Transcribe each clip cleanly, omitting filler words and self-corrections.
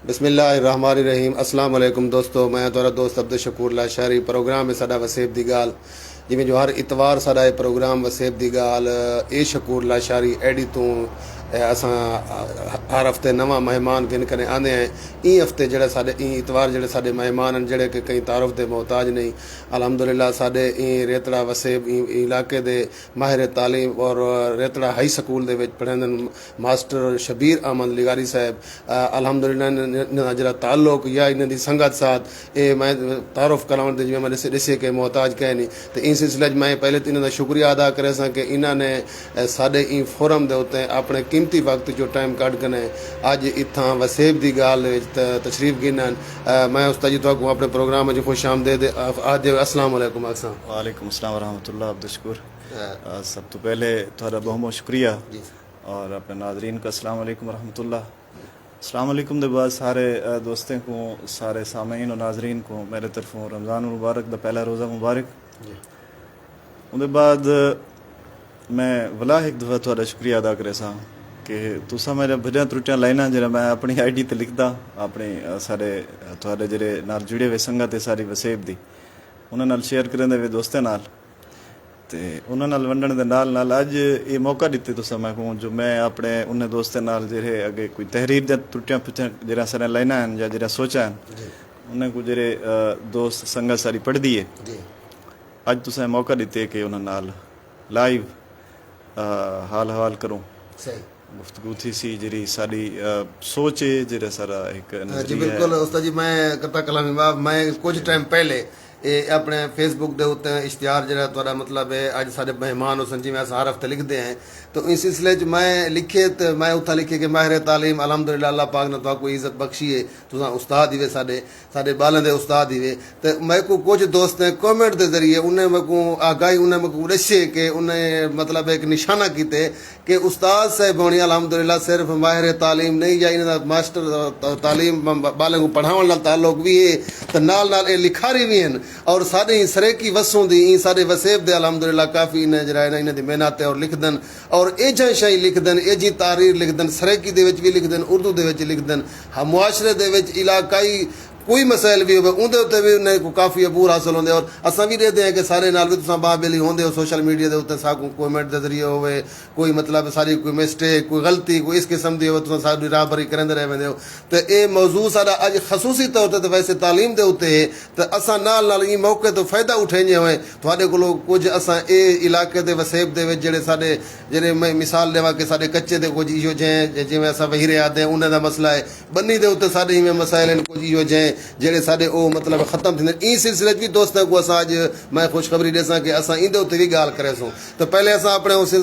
बिस्मिल्लाहिर्रहमानिर्रहीम। अस्सलाम वालेकुम दोस्तों, मैं तुम्हारा दोस्त अब्दुल शकूर लाशारी। प्रोग्राम में साडा वसेब दी गाल, जिमें जो हर इतवार साडा ये प्रोग्राम वसेब दी गाल ए शकूर लाशारी एडी तू असां हर हफ्ते नवा मेहमान गिन कर आने हैं। ई हफ्ते जड़े साडे ई इतवार जड़े साडे मेहमान हैं जड़े कि कई तारुफ दे मोहताज नहीं। अल्हम्दुलिल्लाह साडे ई रेतड़ा वसेब ई इलाके दे माहिर तालीम और रेतड़ा हाई स्कूल दे विच पढ़ंदन मास्टर शबीर अहमद लिगारी साहब। अल्हम्दुलिल्लाह इन्हां जड़ा ताल्लुक या इन्हां दी संगत साथ ए मैं तारुफ कराउण दे जिवें मैं ॾिसे के मोहताज कह नहीं। तो इन सिलसिले मैं पहले तो इन्हां दा शुक्रिया अदा करे सां कि इन्हां ने साडे ई फोरम दे उत्ते अपने कीमती वक्त जो टाइम कढ के अज इत्थां वसेब दी गाल तशरीफ गिनन। मैं उस्ताद जी तो अपने प्रोग्राम में खुश आमदेद आज अस्सलाम वालेकुम। वालेकुम अस्सलाम वरहमतुल्लाह। अब्दुल शकूर, सब तो पहले थोड़ा बहुत बहुत शुक्रिया और अपने नाजरीन का अस्सलाम वालेकुम वरहमतुल्लाह। अस्सलाम वालेकुम दे बाद सारे दोस्तों को, सारे सामीन और नाजरीन को मेरे तरफों रमज़ान मुबारक दा पहला रोज़ा मुबारक। उनके बाद मैं वला एक दफ़ा थोड़ा शुक्रिया अदा करे सा कि तुसा मेरे भजन त्रुटियां लाइना जरा मैं अपनी ID ते लिखदा अपने सारे थोड़े जेरे नाल जुड़े हुए संगत है सारी वसेब दी उन्हां नाल शेयर करन दे दोस्तां नाल ते उन्हां नाल वंडण दे नाल नाल अज ये मौका दिते तुसा मैं को जो मैं अपने उन्हें दोस्तां नाल जेरे अगे कोई तहरीर दे त्रुटियां जरा सारे लाइना हैं या जरा सोचा हैं उन्हें को जेरे दोस्त संगत सारी पढ़ दी है अज तुसा मौका दिते कि उन्हां नाल लाइव हाल हवाल करूं गुफ्तगू थी सी जरी साड़ी सोच है जरा सारा एक जी बिल्कुल उस्ताद जी। मैं कता कलामी बाब मैं कुछ टाइम पहले ये अपने फेसबुक के उत्ते इश्तिहार जरा थोड़ा मतलब है अज साढ़े मेहमान हो सन जिवें अस हर हफ्ते लिखते हैं। तो इस सिलसिले मैं लिखे तो मैं उत्था लिखे कि माहिर तालीम अल्हम्दुलिल्लाह अल्लाह पाक ने तो कोई इज्जत बख्शी है तुसा उस्ताद ही साढ़े साढ़े बालें दे उस्ताद ही। तो मैं को कुछ दोस्त ने कमेंट के जरिए उन्हें मैं को आगाही उन्हें मैं को दसे कि उन्हें मतलब एक निशाना किते कि उस्ताद साहब होनी अल्हम्दुलिल्लाह सिर्फ माहिर तालीम नहीं या इन्हां दा मास्टर तालीम बालें को पढ़ाने वाला ताल्लुक भी है तो नाल नाल लिखारी भी हैं और साढ़े सरेकी वसों दी साढ़े वसेब दे अल्हम्दुलिल्लाह काफ़ी इन्हें जरा इन्हां दी मेहनत और लिखदन और एजा शई लिखदन एजी तारीर लिखदन सरेकी दे विच भी लिखदन उर्दू दे विच लिखदन मुआशरे दे विच इलाकाई कोई मसाइल भी हो उनके उत्ते भी उन्हें को काफ़ी अबूर हासिल होंगे और असा भी रहते हैं कि सारे नाल भी तुम बाबेली होंगे हो सोशल मीडिया के उत्ते साकू कमेंट के जरिए हो कोई मतलब सारी कोई मिस्टेक कोई गलती कोई इस किस्म की हो तुम सारी राहबरी करेंदे रह वेंदे हो। तो ये मौजू सारा अज खसूसी तौर पर तो वैसे तालीम के उत्ते है तो असा नाल नाल ई मौके तो फायदा उठाइए हुए थोड़े को कुछ असा ये इलाके के वसेब के जेडे साडे जेडे मैं मिसाल देवा कि साडे कच्चे दे कुछ इो जै जिवें असा वही रहा थे उन्हें का मसला है बन्नी के उत्ते साडे इवें मसाइल हैं कुछ इो जै जेडे साडे ओ मतलब खत्म थींदे ई सिलसिले भी दोस्तों को असां अज मैं खुशखबरी ॾेसां कि असां इंदे उत्ते भी ॻाल्हि करेसूं। तो पहले असां अपने उस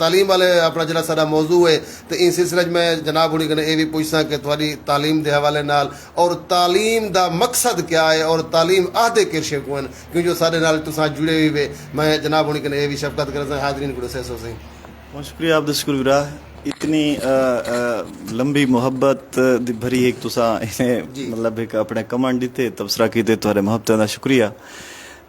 तालीम वाले अपना जरा सारा मौजू है तो इन सिलसिले मैं जनाब हुणी कने ये भी पूछसां कि थोड़ी तालीम के हवाले नाल और तालीम का मकसद क्या है और तालीम आहदे किरशे को क्यों जो साडे नाल तुसां जुड़े हुए मैं जनाब हुणी कने ये भी शफकत करे हाज़रीन को दसे सो सही। बहुत शुक्रिया अब्दुल शकूर विरा इतनी लंबी मोहब्बत भरी एक तुसा इन्हें मतलब एक अपने कमेंट दिते तबसरा किते थोड़े मोहब्बत का शुक्रिया।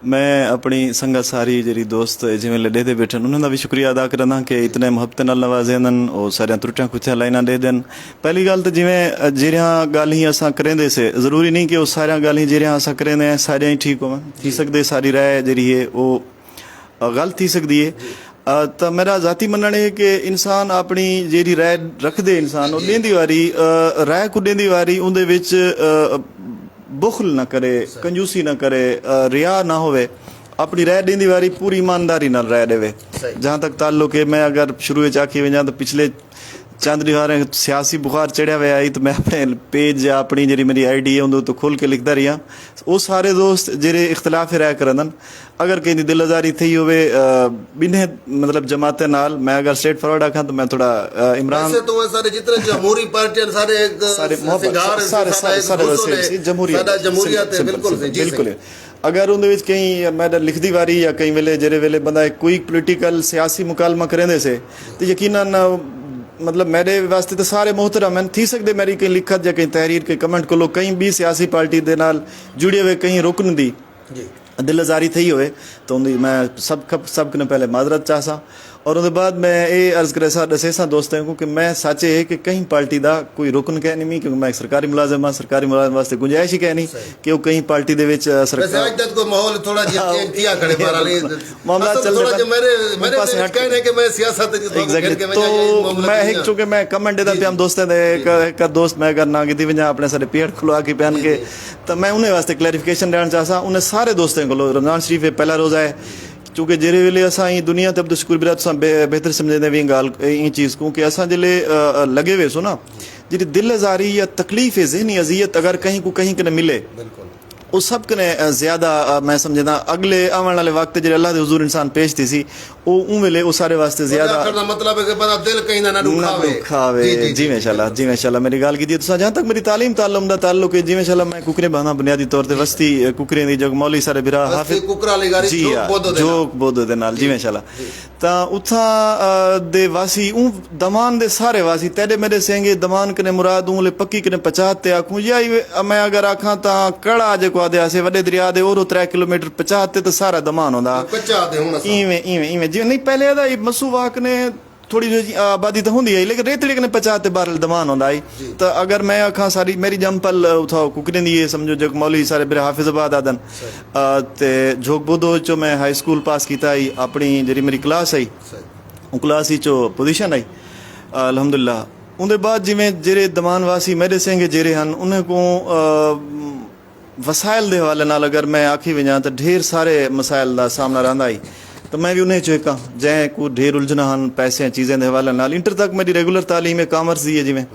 मैं अपनी संगत सारी जी दोस्त जिमें लड़े दे बैठन उन्होंने भी शुक्रिया अदा करना कि इतने मोहब्बत नाल नवाजेंदन और सारिया त्रुटियां कुछ लाइना दे देन। पहली गल तो जिमें जेरिया गाली असा करेंदे से जरूरी नहीं कि वो सारिया गाली जेरिया असा करेंदे सारिया ही ठीक हो सकते सारी राय जी है वो गलत थी सकती है। तो मेरा जाती मनना है कि इंसान अपनी जी राय रख दे इंसान और देंदी वारी राय को देंदी वारी उनदे विच बुखल ना करे कंजूसी ना करे रिया ना होवे अपनी राय देंदी वारी पूरी ईमानदारी नाल राय देवे। जहाँ तक ताल्लुक है मैं अगर शुरू में आखी वजा तो पिछले चंद दिहार सियासी बुखार चढ़िया हुआ है तो मैं अपने पेज या अपनी जी मेरी ID है उन्हें तो खोल के लिखता रहा वो सारे दोस्त जेरे इख्तलाफ राय करन अगर कहीं दिल आजारी थी हो बिन्हें मतलब जमाते नाल मैं अगर स्ट्रेट फॉरवर्ड आखा तो मैं थोड़ा इमरान तो सारे जितने जमहूरी पार्टियां सारे जमहूरियत बिल्कुल अगर उनके कहीं मैं लिखती वारी या कई वेले जेरे वेले बंदा कोई पोलिटिकल सियासी मुकालमा करेंदे से तो यकीनन मतलब मेरे वास्ते तो सारे मोहतरम हैं थी सकते मेरी कहीं लिखत या कहीं तहरीर कहीं कमेंट को लोग कहीं भी सियासी पार्टी के नाल जुड़े हुए कहीं रुकन दी दिल आजारी थी हुए तो मैं सब ने पहले माजरत चाहसा और उसके बाद मैं ये अर्ज करे सा दसे सा दोस्तों को कि मैं सच है कि कहीं पार्टी का कोई रुकन कह नहीं, क्योंकि मैं एक सरकारी मुलाजिम हाँ, सरकारी मुलाजिम वास्ते गुंजाइश ही कह नहीं कि वो कहीं पार्टी दे विच वैसे आज तक को माहौल थोड़ा चेंज किया खड़े मारा ले मामला चल रहा है मेरे कहने है कि मैं सियासत एग्जैक्टली। तो मैं एक चूंकि मैं कमेंट देता पे हम दोस्तों दे एक दोस्त मैं करना कि वजह अपने सारे पेड़ खुलवा के पहन के, तो मैं उन्हें वास्ते क्लैरिफिकेशन देना चाहता उन्हें सारे दोस्तों को रमजान शरीफ पहला रोज़ा है, क्योंकि जेरे वेले असां ई दुनिया ते शुक्र बिरा तुसां बेहतर समझदे वी गाल ई चीज़ को कि असां जिले लगे वे सो ना जी दिल ज़ारी या तकलीफ़ है ज़हनी अजियत अगर कहीं को कहीं के मिले उस सब कने ज़्यादा मैं समझदा अगले आने वाले वक्त जो अल्लाह के हुजूर इंसान पेश थी सी वो उन वेले वो सारे वास्ते ज़्यादा मतलब है कि बंदा दिल कहीं ना दुखावे। जी माशाल्लाह मेरी गाल की तुसा जहाँ तक मेरी तालीम ताल्लुम दा ताल्लुक है जी माशाल्लाह मैं कुकरे बहाना बुनियादी तौर पे वस्ती कुकरे दी जग मौलवी सारे बिरा हाफिज कुकरा ले गारी जी जोक बोधो दे नाल जी माशाल्लाह ता उथा दे वासी उ दमान दे सारे वासी तेरे मेरे सेंगे दमान कने मुराद उले पक्की कने 50 ते आखूं या मैं अगर आखां ता कड़ा जे को आदे आसे वडे दरिया दे और 3 किलोमीटर 50 ते तो सारा दमान होंदा कच्चा दे हुन इवें जी नहीं पहले दा मसूवाक ने थोड़ी जी आबादी तो होंगी है लेकिन रेतड़ी ने 50 ते बारल दमान होंदा आई तो अगर मैं आखा सारी मेरी जंपल उठा कुकरे दी समझो जो मौलवी सारे बिरा हाफिजाबाद आदन ते जोग बोधो चो मैं हाई स्कूल पास किया आई अपनी जी मेरी क्लास आई क्लास ही चो पोजीशन आई अल्हम्दुलिल्लाह उनके बाद जिमें जेरे दमान वासी मेरे सेंगे जेरे हैं उन्हें को वसाइल दे हवाले नाल अगर मैं आखी वजा तो ढेर सारे मसाइल का सामना रहा आई तो मैं भी उन्हें चुका जै को ढेर उलझना हैं पैसे चीज़ें के हवाले नाल इंटर तक मेरी रेगुलर तालीम है कामर्स दी है जिमें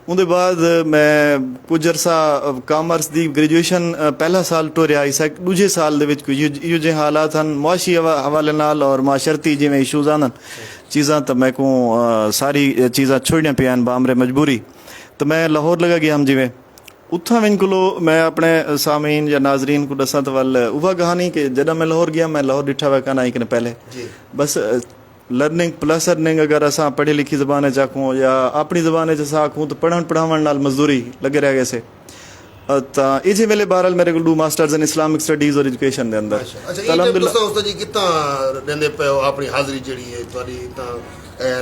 उनके बाद मैं कुछ अरसा कामर्स दी ग्रेजुएशन पहला साल टोरिया आई दूजे साल दे विच इहो जे हालात हैं मुआशी हवाले नाल और माशरती जिमें इशूज़ आन चीज़ां तो मैं को सारी चीज़ां छोड़निया पियां बामरे मजबूरी तो मैं लाहौर लगा गया हम जिमें उथा विन को मैं अपने सामीन या नाजरीन को दसा तो वाल उहा कहानी कि जब मैं लाहौर गया मैं लाहौर डिठा हुआ कहना कि पहले बस लर्निंग प्लस अर्निंग अगर असा पढ़ी लिखी ज़बान चाखूँ या अपनी ज़बान च आखूँ तो पढ़न पढ़ावन नाल मजदूरी लगे रह गए से तो इसी वेले बहरहाल मेरे को मास्टर्स इन इस्लामिक स्टडीज़ और एजुकेशन के अंदर अल्हम्दुलिल्लाह जी कितना देंदे पे अपनी हाज़री जड़ी है तुहाडी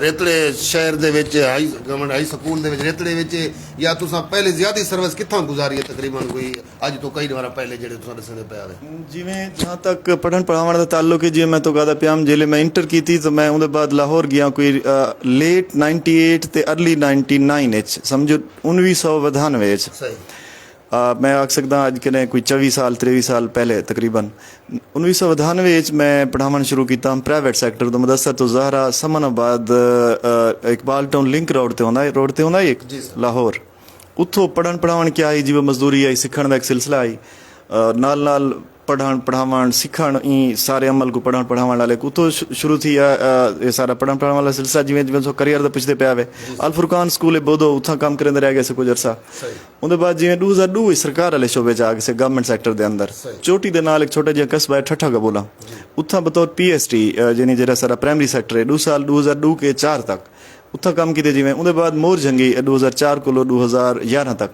रेतड़े शहर दे विच हाई गवर्नमेंट हाई स्कूल दे विच रेतड़े विच या तुसा पहले ज़्यादा सर्विस कित्थां गुजारी है तकरीबन कोई अज तो कई बार पहले जेड़े तुसा दसदे पे आवे जिवें जहाँ तक पढ़न पढ़ावन दा ताल्लुक है जी मैं तो कहदा पिया जेले मैं इंटर की थी तो मैं उनके बाद लाहौर गया कोई लेट 98 ते अर्ली 99 समझो 1992 सही मैं आख सकदा अज कने कोई 24 साल 23 साल पहले तकरीबन 1992 मैं पढ़ावन शुरू किया प्राइवेट सैक्टर तो मदरसा तो Zahra Samanabad Iqbal town link road ते होंदा एक लाहौर उतो पढ़न पढ़ावन क्या आई जी मजदूरी आई सीखण दा एक सिलसिला आई नाल नाल पढ़ण पढ़ावन सीखण ई सारे अमल को पढ़ण पढ़ावन वाले उतो शुरू थी ये सारा पढ़ण पढ़ावन वाला सिलसिला जिवें जिवें सो करियर दा पुछदे पे आवे अल फुरकान स्कूल बोधो उथा काम करंदे रह गए से कुछ अरसा उनके बाद जिवें 2002 सरकार वाले शोबे च आ गए से गवर्नमेंट सैक्टर दे अंदर चोटी दे नाल एक छोटा जिहा कस्बा है ठट्ठा कबूला उथा बतौर PhD यानी जेड़ा सारा प्राइमरी सैक्टर है 2 साल 2002 के 4 तक उथा काम किए जिवें उनके बाद मोर जंगी 2004 को 2011 तक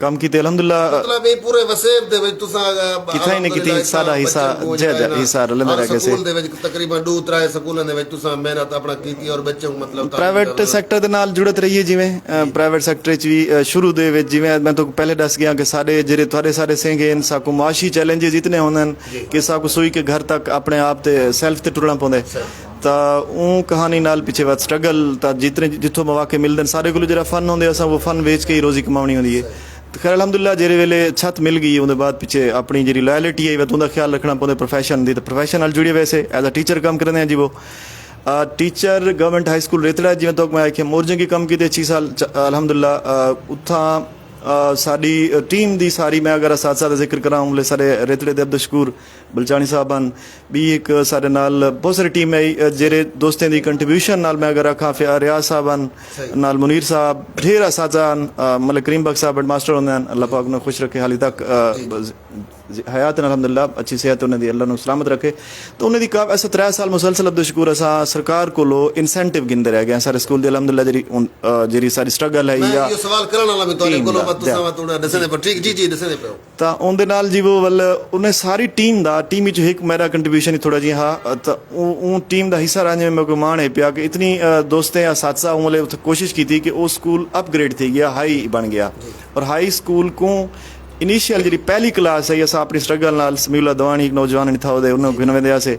काम किए अल्हम्दुलिल्लाह मतलब ये पूरे वसेब दे विच तुसा किथा ही नहीं किती सारा हिस्सा जय हिस्सा रलंदा रह गए से स्कूल दे विच तकरीबन 2-3 स्कूलां दे विच तुसा मेहनत अपना कीती और बच्चों को मतलब प्राइवेट सैक्टर दे नाल जुड़त रही है जिवें प्राइवेट सैक्टर च भी शुरू दे विच जिवें मैं तो पहले दस गया कि सारे जेरे थोड़े सारे सेंगे इन साको माशी चैलेंजेस इतने होंदन कि साको सुई के घर तक अपने आप ते सेल्फ ते टुरना पौंदे तो ऊ कहानी नाल पिछे बात स्ट्रगल तो जितने जितों मौके मिलते हैं सारे को जरा फन होंगे असा वो फन वेच के ही रोजी कमानी होंगी है तो खैर अल्हम्दुलिल्लाह जेरे वेले छत मिल गई उनके बाद पिछे अपनी जी लॉयलिटी है उनका ख्याल रखना पौंदा प्रोफैशन दी तो प्रोफैशन नाल जुड़े वैसे एज अ टीचर काम करते हैं जी वो टीचर गवर्नमेंट हाई स्कूल रेतड़ा जिवें तो मैं आखिया मोरजंगी काम किए 6 साल अल्हम्दुलिल्लाह उथा साड़ी टीम दी सारी मैं अगर साथ साथ जिक्र करा उमले सारे रेतड़े दे अब्दुल बलचानी साहब हैं भी एक सारे नाल बहुत सारी टीम है जेरे दोस्तें दी कंट्रीब्यूशन नाल मैं अगर आखा फिर रियाज साहब हैं नाल मुनीर साहब ढेर असाजा मतलब करीम बख्श साहब मास्टर होंगे अल्लाह पाक ने खुश रखे हाली तक हयात अलहमदुलिल्लाह अच्छी सेहत उन्हें दी अल्लाह नु सलामत रखे तो उन्हें दी का ऐसा 3 साल मुसलसल अब्दुल शकूर असा सरकार को इंसेंटिव गिनते रह गए सारे स्कूल दी अल्हम्दुलिल्लाह जेरी सारी स्ट्रगल है या ये सवाल करने वाला मैं तोरे कोलो बस तुसा वा थोड़ा दसने पर ठीक जी दसने पे ਤਾਂ ਉਹਦੇ ਨਾਲ ਜੀ ਉਹ ਵੱਲ ਉਹਨੇ ਸਾਰੀ ਟੀਮ ਵਿੱਚ ਇੱਕ ਮੇਰਾ ਕੰਟਰੀਬਿਊਸ਼ਨ ਹੀ ਥੋੜਾ ਜਿਹਾ ਤਾਂ ਉਹ ਟੀਮ ਦਾ ਹਿੱਸਾ ਰਹਿਣ में को मान है पिया कि इतनी दोस्तें या साथसा उमले कोशिश की थी कि वो स्कूल अपग्रेड थी गया हाई बन गया और हाई स्कूल को इनिशियल जी पहली क्लास है असा अपनी स्ट्रगल नाल समीउल्लाह दवानी एक नौजवान नहीं था उन्होंने गिनवे दिया से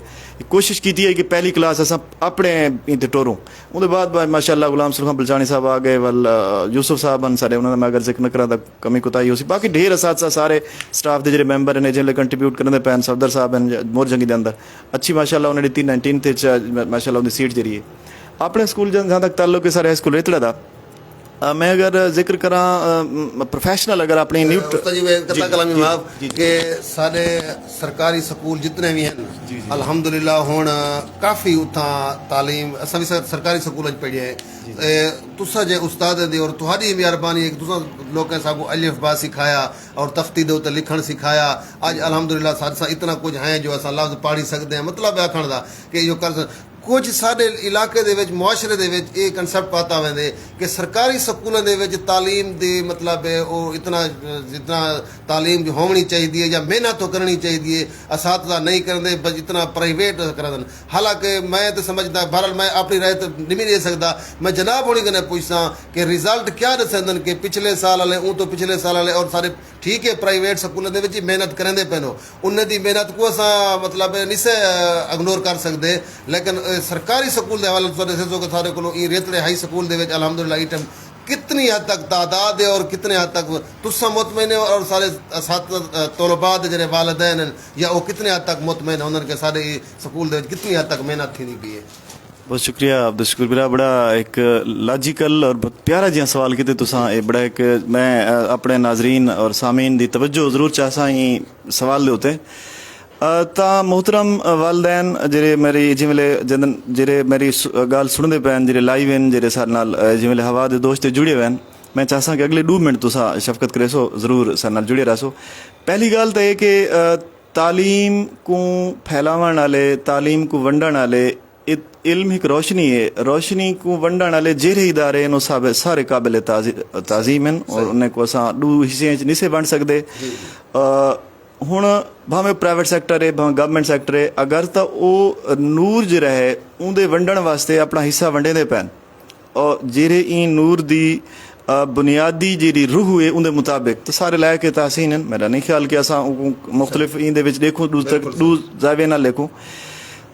कोशिश की है कि पहली क्लास असा अपने इते टोरूं उसके बाद माशाअल्लाह गुलाम सुल्तान बलचानी साहब आ गए वल यूसुफ साहब बन सारे उन्होंने मैं अगर जिक्र न करा तो कमी कोताही हो सी बाकी ढेर असातज़ा सारे स्टाफ के जो मैंबर ने जिन्हें कंट्रीब्यूट करने पैन सफदर साहब हैं मोर जंगी के अंदर अच्छी माशाअल्लाह उन्होंने 19 माशाअल्लाह उनकी सीट जरिए अपने स्कूल जहाँ तक ताल्लुक है सारे स्कूल रेतड़ा था मैं अगर जिक्र करा प्रोफेशनल अगर अपनी उस्ताद जी मैं कथा कलामी माफ के सारे सरकारी स्कूल जितने भी हैं अल्हम्दुलिल्लाह हुण काफ़ी उथा तालीम असां भी सरकारी स्कूल पढ़े हैं तुसा जे उस्ताद दे और तुहाडी मेहरबानी है कि तुसा लोकें सागो अलिफ बा सिखाया और तख्ती दे उत्ते लिखण सिखाया अज अल्हम्दुलिल्लाह साथ इतना कुछ है जो असां लफ्ज़ पढ़ी सकते हैं मतलब आखण दा कि जो कर कुछ साढ़े इलाके दे विच मुआशरे दे विच ये कंसेप्ट पाता वेंदे कि सरकारी स्कूलों दे विच तालीम दी मतलब है वो इतना जितना तालीम जो होनी चाहिए या मेहनत तो करनी चाहिए असातिज़ा नहीं करते बस इतना प्राइवेट करन हालांकि मैं तो समझदा बहरहाल मैं अपनी राय तो नहीं दे सकता मैं जनाब होनी कने पूछता कि रिजल्ट क्या दसंदन कि पिछले साल वाले ऊँ तो पिछले साल वाले और सारे ठीक है प्राइवेट स्कूलों दे विच मेहनत करेंदे पैनो उन्हें दी मेहनत को असा मतलब नहीं से इग्नोर कर सकते लेकिन सरकारी स्कूल के हवाले से सारे को रेतड़े हाई स्कूल के अलहमदुलिल्लाह इटम कितनी हद तक तादाद है और कितने हद तक तुसा मुतमईन और सारे तलबा जो वालदैन या वो कितने हद तक मुतमईन उन्होंने सारे स्कूल कितनी हद तक मेहनत थी पी है बहुत शुक्रिया अब्दुल शकूर बिरा बड़ा एक लॉजिकल और बहुत प्यारा जिहा सवाल किते तुसा ये बड़ा एक मैं अपने नाजरीन और सामीन दी तवज्जो जरूर चाहसा ही सवाल दे उते ਤਾਂ ਮੁਹਤਰਮ ਵਾਲदैन ਜਿਹੜੇ ਮੇਰੀ ਜਿਵੇਂ ਜਿਹੜੇ ਮੇਰੀ ਗੱਲ ਸੁਣਦੇ ਪੈਣ ਜਿਹੜੇ ਲਾਈਵ ਹਨ ਜਿਹੜੇ ਸਾਡੇ ਨਾਲ ਜਿਵੇਂ ਹਵਾ ਦੇ ਦੋਸਤ ਜੁੜੇ ਹੋਏ ਹਨ मैं चाहसा कि अगले 2 मिनट तुसा शफकत करे सो जरूर सारे नाल जुड़े रहो पहली गल तो ये कि तालीम को फैलावन वाले तालीम को वंडण वाले इल्म एक रोशनी है रोशनी को वंडण वाले जेरे इदारे नो सारे काबिल ताजीम हैं और उन्हें को असा 2 हिस्से नहीं से बन सकते ਹੁਣ ਭਾਵੇਂ ਪ੍ਰਾਈਵੇਟ ਸੈਕਟਰ ਹੈ ਭਾਵੇਂ ਗਵਰਨਮੈਂਟ ਸੈਕਟਰ ਹੈ ਅਗਰ ਤਾਂ ਉਹ ਨੂਰ ਜਿਹੜਾ ਹੈ ਉਹਦੇ ਵੰਡਣ ਵਾਸਤੇ ਆਪਣਾ ਹਿੱਸਾ ਵੰਡਦੇ ਪੈਣ ਔਰ ਜਿਹੜੇ ਇਹ ਨੂਰ ਦੀ ਬੁਨਿਆਦੀ ਜਿਹੜੀ ਰੂਹ ਹੈ ਉਹਦੇ ਮੁਤਾਬਿਕ ਤਾਂ ਸਾਰੇ ਲੈ ਕੇ ਤਾਸੀਨ ਹਨ ਮੇਰਾ ਨਹੀਂ ਖਿਆਲ ਕਿ ਅਸਾਂ ਮੁxtਲਿਫ ਇਹਦੇ ਵਿੱਚ ਦੇਖੋ ਦੂ ਜ਼ਾਵੇ ਨਾਲ ਲਿਖੋ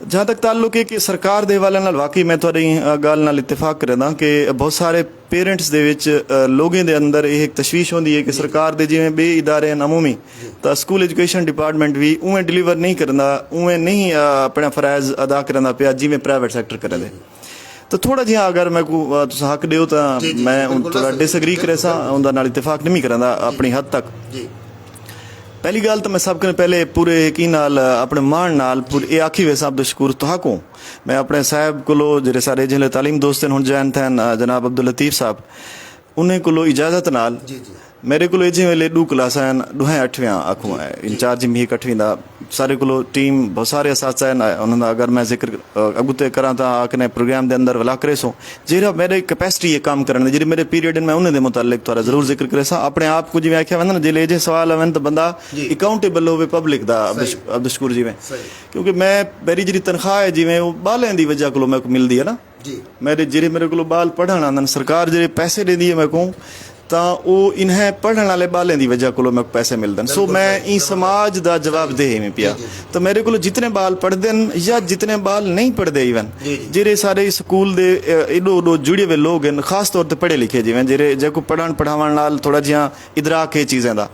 जहाँ तक ताल्लुक है कि सरकार दे हवाले नाल वाकई मैं थोड़ी गल नाल इत्तेफाक करदा कि बहुत सारे पेरेंट्स दे विच लोगों दे अंदर एक तशवीश होंदी है कि सरकार दे जिवें बे इदारे हैं अमूमी तो स्कूल एजुकेशन डिपार्टमेंट भी उवें डिलीवर नहीं करदा उवें नहीं अपना फराइज अदा करदा पिया जिवें प्राइवेट सैक्टर करदे तो थोड़ा जिहा अगर मैं को तुसां हक दिओ तां मैं थोड़ा डिसएग्री करे सा उंदा नाल इत्तेफाक नहीं करदा अपनी हद तक पहली गल तो मैं सब कने पहले पूरे यकीन नाल अपने मान नाल पूरे ये आखी वैसा अब्दुल शकूर तुहाको मैं अपने साहब को जेरे सारे जिले तालीम दोस्त हुण जैन थे जनाब अब्दुल लतीफ साहब उन्हें को इजाजत नाल मेरे को जे वेले 2 क्लास हैं 2 8वीं आखूँ इंचार्ज भी 8वीं का सारे को टीम बहुत सारे असातिज़ा हैं उन्होंने अगर मैं जिक्र अगुते करा तो आखने प्रोग्राम के अंदर वला करे सो जेरा मेरे कैपेसिटी है काम करने जी मेरे पीरियड में उन्हें मुतालिक थोड़ा जरूर जिक्र करे सा अपने आप को जिवें आख्या वंदा जिले जे सवाल आवन तो बंदा अकाउंटेबल होवे पब्लिक दा अब्दुल शकूर जिवें क्योंकि मैं मेरी जी तनख्वाह है जिवें वो बालें दी वजह को मैं मिलती है ना मेरे जेरे मेरे को बाल पढ़ाना आंदन सरकार जेरे पैसे देंदी है मैं कहूँ ਤਾਂ ਉਹ ਇਨ੍ਹਾਂ ਪੜ੍ਹਨ ਵਾਲੇ ਬਾਲਿਆਂ ਦੀ ਵਜ੍ਹਾ ਕੋਲੋਂ ਮੈਨੂੰ ਪੈਸੇ ਮਿਲਦੇ ਨੇ ਸੋ ਮੈਂ ਇਹ ਸਮਾਜ ਦਾ ਜਵਾਬਦੇਹ ਮੈਂ ਪਿਆ ਤਾਂ ਮੇਰੇ ਕੋਲ ਜਿਤਨੇ ਬਾਲ ਪੜ੍ਹਦੇ ਨੇ ਜਾਂ ਜਿਤਨੇ ਬਾਲ ਨਹੀਂ ਪੜ੍ਹਦੇ ਈਵਨ ਜਿਹੜੇ ਸਾਰੇ ਸਕੂਲ ਦੇ ਇਹੋ ਜੁੜੇ ਹੋਏ ਲੋਕ ਹਨ ਖਾਸ ਤੌਰ ਤੇ ਪੜ੍ਹੇ ਲਿਖੇ ਜਿਵੇਂ ਜਿਹੜੇ ਜੇ ਕੋ ਪੜ੍ਹਨ ਪੜਾਉਣ ਨਾਲ ਥੋੜਾ ਜਿਹਾ ਇਦਰਾਕ ਹੈ ਚੀਜ਼ਾਂ ਦਾ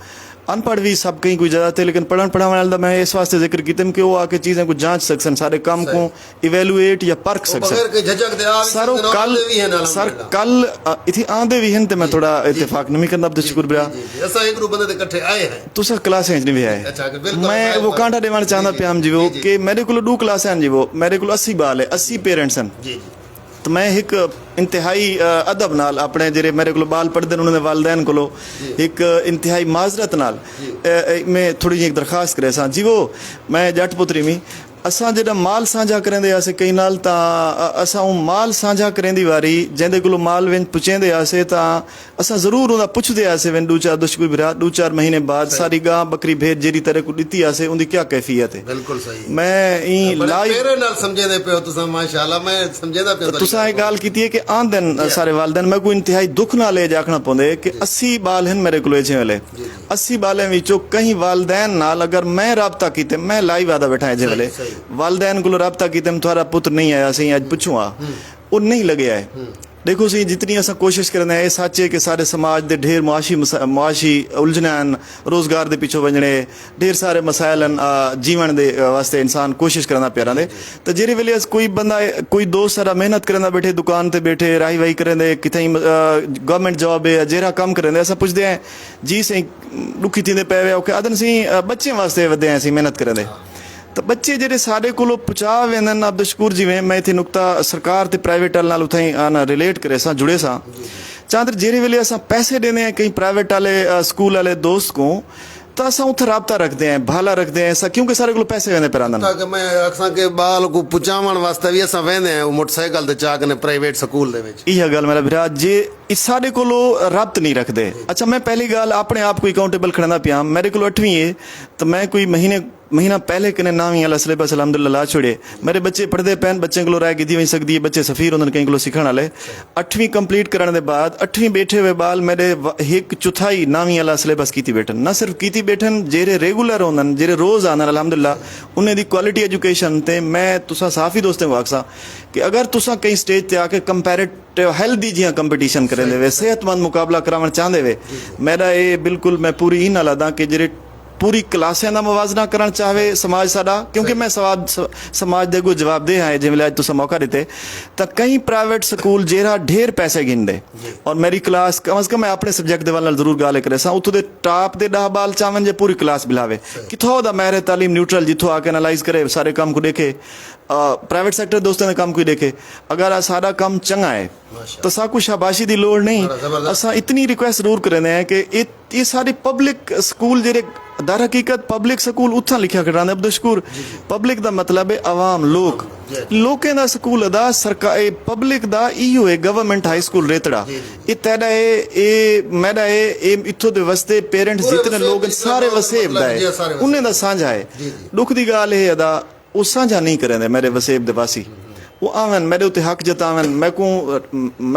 अनपढ़ भी सब कहीं कोई ज़्यादा थे लेकिन पढ़न पढ़ाने वाला मैं इस वास्ते जिक्र किया कि वो आके चीज़ें को जांच सकन सारे काम को इवेलुएट या परख सकन सर कल इथे आंदे भी हैं तो मैं थोड़ा इत्तेफाक नहीं करना अब्दुल शकूर बिरा असा एक ग्रुप बंदे इकट्ठे आए हैं तुसा क्लास नहीं भी आए मैं वो कांटा देवाना चाहता पिया जी वो कि मेरे को 2 क्लास हैं जी वो मेरे को 80 बाल है 80 पेरेंट्स हैं तो मैं एक इंतहाई अदब नाल अपने जेरे मेरे को बाल पढ़ते उन्होंने वालदैन को एक इंतहाई माजरत नाल मैं थोड़ी जी एक दरखास्त करे सा जी वो मैं जट पुत्री में असां जॾहिं माल साझा करेंदे हुआसीं कई नाल तां असां माल साझा करेंदी वारी जंहिंजे कोलों माल वेन पुछेंदे हुआसीं तां असां ज़रूरु उनखां पुछंदे हुआसीं वेन 2-4 दुश्मन बिरा 2-4 महीने बाद सारी गां बकरी भेड़ जहिड़ी तरह को ॾिठी हुआसीं उनकी क्या कैफियत है। बिल्कुल सही मैं ई लाइव तेरे नाल समझेंदे पियो तुसां माशाअल्लाह मैं समझेंदा पियो तुसां ये गाल कीती है कि आंदन सारे वालदैन मैं कोई इंतहाई दुख नाल ये आखना पौंदे कि 80 बाल हैं मेरे कोल इस वेले 80 बालें विचों कई वालदैन नाल अगर मैं राबता कीते मैं लाइव आदा बैठा इस वेले वालदैन को राबता कीते थोड़ा पुत्र नहीं आया सी अज पुछूँ वो नहीं लगे है। देखो सी जितनी असा कोशिश करने ये सच है कि सारे समाज के ढेर मुआशी उलझने हैं रोजगार के पिछों वजने ढेर सारे मसाइल हैं जीवन के वास्ते इंसान कोशिश करना प्यारा दे तो जेरे वेले कोई बंदा कोई दोस्त सारा मेहनत करना बैठे दुकान ते बैठे राही वाही करेंदे कितें गवर्नमेंट जॉब है जेरा कम करेंदे असा पुछदे हैं जी सही दुखी थींदे पे वे आदन सी बच्चे वास्ते वधे हैं मेहनत करेंदे तो बच्चे जेडे सारे को पुचा वेंदन अब्दुल शकूर जी मैं इतने नुकता सरकार ते प्राइवेट वाल नाल उथाई आना रिलेट करे सा जुड़े सा चांदर जेरे वेले असा पैसे देने हैं कहीं प्राइवेट वाले स्कूल वाले दोस्त को तो असा उथे राबता रखते हैं भाला रखते हैं ऐसा क्योंकि सारे को पैसे वेंदे पर आंदन ताकि मैं असा के बाल को पुचावण वास्ते भी असा वेंदे हैं मोटरसाइकिल ते चाक ने प्राइवेट स्कूल दे विच यह गल मेरा भरा जे इस सारे को रब्त नहीं रखते। अच्छा मैं पहली गल अपने आप को अकाउंटेबल खड़ना पिया मेरे को 8वीं है तो मैं कोई महीना पहले कने 9वीं वाला सिलेबस अलहमदुलिल्लाह ला छोड़े मेरे बच्चे पढ़ते पैन बच्चे को राय की वही सकती है बच्चे सफीर उन्होंने कहीं को सीखने वाले 8वीं कंप्लीट करने के बाद 8वीं बैठे हुए बाल मेरे एक चौथाई 9वीं वाला सिलेबस की बैठन ना सिर्फ की बैठन जेरे रेगुलर होंदन जेरे रोज आंदन अलहमदुलिल्लाह उन्हें दी क्वालिटी एजुकेशन ते मैं तुसा साफी दोस्तों को आखसा कि अगर तुसा कहीं स्टेज ते आके कंपैरेटिव हेल्दी जियां कंपटीशन करेंदे वे सेहतमंद मुकाबला करावण चाहते वे मेरा ये बिल्कुल मैं पूरी ही ना लादा कि जेरे पूरी क्लासें का मुवाजना करना चाहे समाज साडा क्योंकि मैं समाज दे को जवाब दे है जिम्मे अज तुसा मौका दिते तो कई प्राइवेट स्कूल जेरा ढेर पैसे गिनदे और मेरी क्लास कम से कम मैं अपने सब्जेक्ट के वाल जरूर गाल करे सा उतों दे टॉप दे 10 बाल चावन जे पूरी क्लास बिलावे किथों दा मैरे तालीम न्यूट्रल जिथों आके एनालाइज करे सारे काम को देखे प्राइवेट सेक्टर दोस्तों ने काम कोई देखे अगर सारा काम चंगा है तो सा कुछ शाबाशी की लोड़ नहीं असा इतनी रिक्वेस्ट जरूर करें हैं कि ये सारे पब्लिक स्कूल जेरे दर हकीकत पब्लिक स्कूल उत्थां लिखा कर अब्दुल शकूर पब्लिक दा मतलब है आवाम लोग लोकें दा स्कूल अदा सरकार पब्लिक दा इहो है गवर्नमेंट हाई स्कूल रेतड़ा ये तेरा है ये मेरा है ये इत्थों दे वस्ते पेरेंट्स जितने लोग सारे वसेब दा है उन्हें दा साझा है दुख दी गाल है अदा वो साझा नहीं करेंदे मेरे वसेब दे वासी वो आवन मेरे उत्ते हक जतावन मैं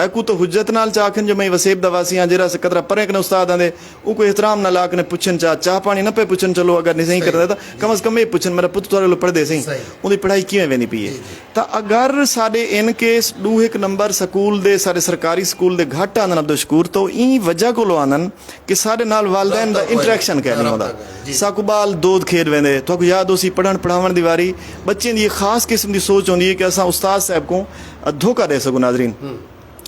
को तो हुज्जत नाल चाखन जो मैं वसेब दा वासी हां जेरा से कतरा परे कने उस्ताद आंदे वो कोई एहतराम ना लाकने पुछन चाह पानी ना पे पुछन चलो अगर नहीं करदा तो कम से कम ये पुछन मेरा पुत्र थोड़े लो पढ़दे सही उनकी पढ़ाई किवें वेंदी पई है तो अगर साडे इन केस 2-1 नंबर स्कूल दे सारे सरकारी स्कूल दे घट आंदन अब्दुल शकूर तो ई वजह को आंदन कि साडे नाल वालदैन दा इंटरेक्शन कै नहीं होंदा साकुबाल दूध खेद वेंदे तो याद हो सी पढ़न पढ़ावन दी वारी बच्चे दी खास किस्म की सोच होंदी है कि असा उस्ताद साहब को धोखा दे सको नाजरीन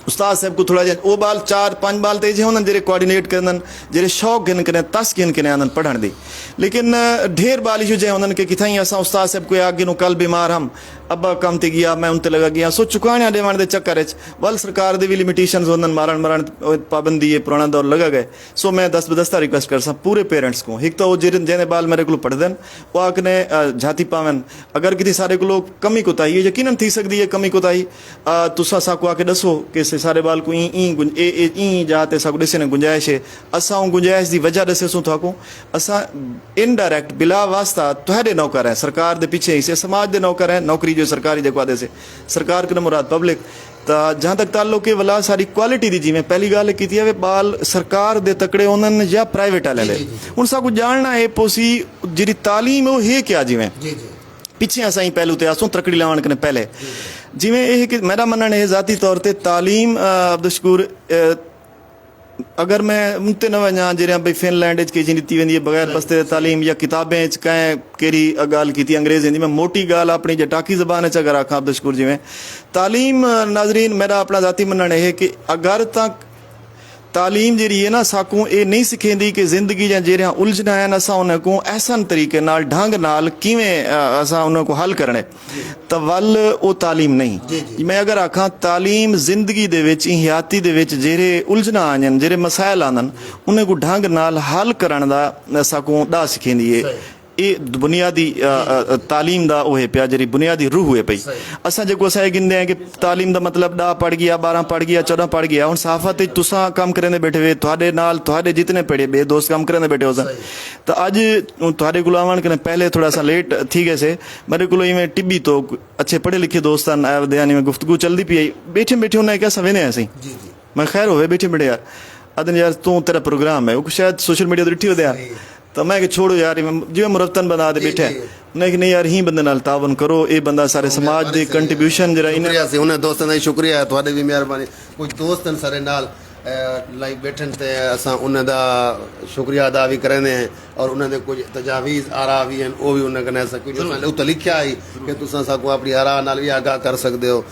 उस्ताद साहब को थोड़ा वो बाल 4-5 बाल तेज होंदन जेरे कोऑर्डिनेट करन जेरे शौक गिन कने तस गिन कने आनन पढ़न दी लेकिन ढेर बाल इशू जे होंदन के किथाई असा उस्ताद साहब को आगे नो कल बीमार हम अब्बा कम ते गया मैं उनते लगा गया सो चुकाने देवन दे चक्कर वल सरकार दे भी लिमिटेशंस होंदन मारण पाबंदी है पुराना दौर लगा गए सो मैं 10 बदस्ता रिक्वेस्ट कर सा पूरे पेरेंट्स को एक तो जेने बाल मेरे को पढ़दन वो आकने जाति पावन अगर किसी सारे को लोग कमी कोताही यकीनन थी सकती है कमी कोताही तुसा सा को आके दसो कि सारे बाल को ई जाते सा को दसे ने गुंजाइश है असा गुंजाइश की वजह दसे सो थाको असा इनडायरेक्ट बिला वास्ता तुहाडे नौकर है सरकार दे पीछे ही से समाज दे नौकर है नौकरी जो सरकारी देखो आदे से सरकार के मुराद पब्लिक तो जहाँ तक ताल्लुक है वाला सारी क्वालिटी दी जिमें पहली गल की है बाल सरकार दे तकड़े होंदन या प्राइवेट वाले हुन सा को जानना है पोसी जिरी तालीम वो है क्या जिमें पिछे असा ही पहलू ते आसों तकड़ी लावन कने पहले जिमें यह कि मेरा मनना है जाती तौर पर तालीम अब्दुल शकूर अगर मैं उनते न वञा जॾहिं भई फिनलैंड की ॾिठी वेंदी है बग़ैर बस्ते तालीम या किताबें कंहिं कहिड़ी ॻाल्हि की अंग्रेज़ हिंदी में मोटी ॻाल्हि अपनी जटाकी ज़बान अगर आखां अब्दुल शकूर जी में तालीम नाजरीन मेरा अपना ज़ाती मनना है कि अगर तक तालीम जी है ना साकू ये नहीं सिखेंदी कि जिंदगी या जेरिया उलझना है असा उन्हें को एहसन तरीके नाल ढंग नाल किवें असा उन्हें को हल करने तो वल वो तालीम नहीं। मैं अगर आखा तालीम जिंदगी दे विच हयाती दे विच जेरे उलझना आन जेरे मसाइल आनन उन्हें को ढंग नाल हल करन दा साकू दा सिखेंदी है। ये बुनियादी तालीम दा वो है पिया जी बुनियादी रूह है पई। असा जो असा गिनते हैं कि तालीम का मतलब 10 पढ़ गया 12 पढ़ गया 14 पढ़ गया हूँ साफत तुसा काम करेंदे बैठे हुए थोड़े नाल थोड़े जितने पढ़े बे दोस्त काम करेंदे बैठे हो सन तो अज थोड़े को आवन कने पहले थोड़ा सा लेट थी गए से मेरे को इवें टिब्बी तो अच्छे पढ़े लिखे दोस्त दयानी में गुफ्तगू चलती पी आई बैठे बैठे उन्हें क्या सवेने ऐसे मैं खैर होवे बैठे बैठे यार अदन यार तू तेरा प्रोग्राम है वो शायद सोशल मीडिया तो डिठी हो दिया तो मैं कि छोड़ो यार जिवें मुरतन बना दे बैठे नहीं कि नहीं यार ही बंदे नाल तावन करो ये बंदा सारे समाज दे कंट्रीब्यूशन जरा इन्हें उन्हें दोस्तों का शुक्रिया है थोड़े भी मेहरबानी कुछ दोस्त सारे नाल लाइव बैठन ते असा उन्हें दा शुक्रिया अदा भी करने हैं और उन्हें दे कुछ तजावीज़ आरा भी हैं वो भी उन्हें कने कुछ उत लिखा है कि तुसा साकू अपनी आरा नाल भी आगाह कर सकते हो।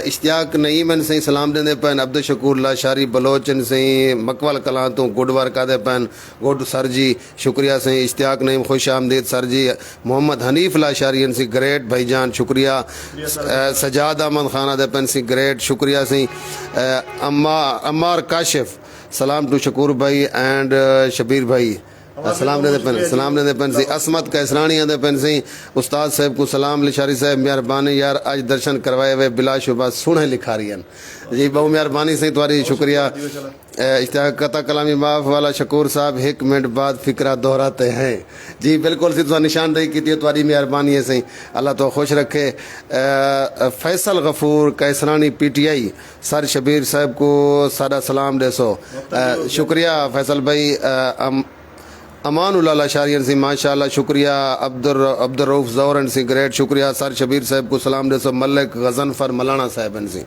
इश्तियाक नईमन सही सलाम देंदे पैन अब्दुल शकूर लाशारी बलोचन सही मकवल कलां तो गुड वर्क आदे पैन गुड सर जी शुक्रिया सही इश्तियाक नईम खुश आमदीद सर जी। मोहम्मद हनीफ लाशारी सी ग्रेट भाईजान शुक्रिया। सजाद अहमद खान आदे पैन सी ग्रेट शुक्रिया सही। अम्मार काशिफ सलाम टू शकूर भाई एंड शबीर भाई सलाम दे पेन सी। असमत कैसरानी दे पेन सी उस्ताद साहब को सलाम लिशारी साहब मेहरबानी यार आज दर्शन करवाए हुए बिलाशुबा सुने लिखारी जी बहु मेहरबानी सही तुम्हारी शुक्रिया। इश्तियाक कता कलामी माफ वाला शकूर साहब 1 मिनट बाद फिक्रा दोहराते हैं जी बिल्कुल सी तुम निशानदेही की तुम्हारी मेहरबानी है सही अल्लाह तो खुश रखे। फैसल गफूर कैसरानी PTI सर शबीर साहब को सादा सलाम दे सो शुक्रिया फैसल भाई। अमानुल्लाह शारियन सी माशाल्लाह शुक्रिया। अब्दुल रऊफ ज़ौरन सी ग्रेट शुक्रिया। सर शबीर साहब को सलाम दे सो मलिक गजनफर मलाना साहबन सी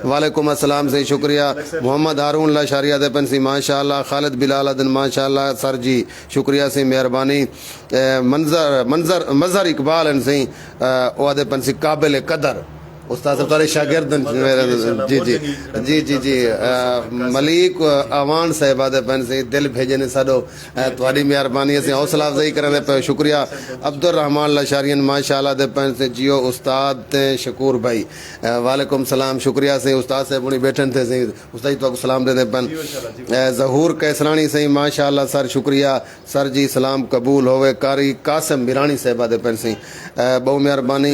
वालेकुम अस्सलाम से शुक्रिया। मोहम्मद हारून ला शारिया दे पन सी माशाल्लाह। खालिद बिलाल अदन माशाल्लाह सर जी शुक्रिया सी मेहरबानी। मज़हर इकबाल सी ओदे पन सी काबिल कदर उस्ताद साहब तारे शागिर्द जी जी जी जी जी। मलिक अवान साहब आदे पैन से दिल भेजने साडो तुम्हारी मेहरबानी से हौसला अफजाई करने पे शुक्रिया। अब्दुल रहमान लाशारियन माशाल्लाह दे पैन से जियो उस्ताद ते शकूर भाई वालेकुम सलाम शुक्रिया से उस्ताद साहब उन्हीं बैठन थे सही उस्ताद तो सलाम देने पैन। जहूर कैसरानी सही माशाल्लाह सर शुक्रिया सर जी सलाम कबूल होवे। कारी कासिम मिरानी साहब आदे पैन से बहु मेहरबानी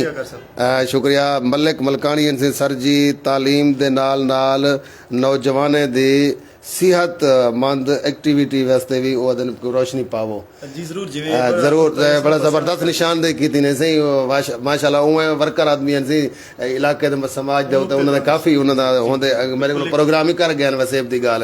शुक्रिया। मलिक मलकानी से सर जी तालीम दे नाल नौजवाने दी सेहतमंद एक्टिविटी वास्ते भी वो दिन रोशनी पावो जी जरूर बड़ा जबरदस्त निशानदेही की थी ने सही माशाल्लाह उवें वर्कर आदमी सी इलाके दे समाज दे उन्होंने काफ़ी उन्होंने होंदे मेरे को प्रोग्राम ही कर गए वसेब की गाल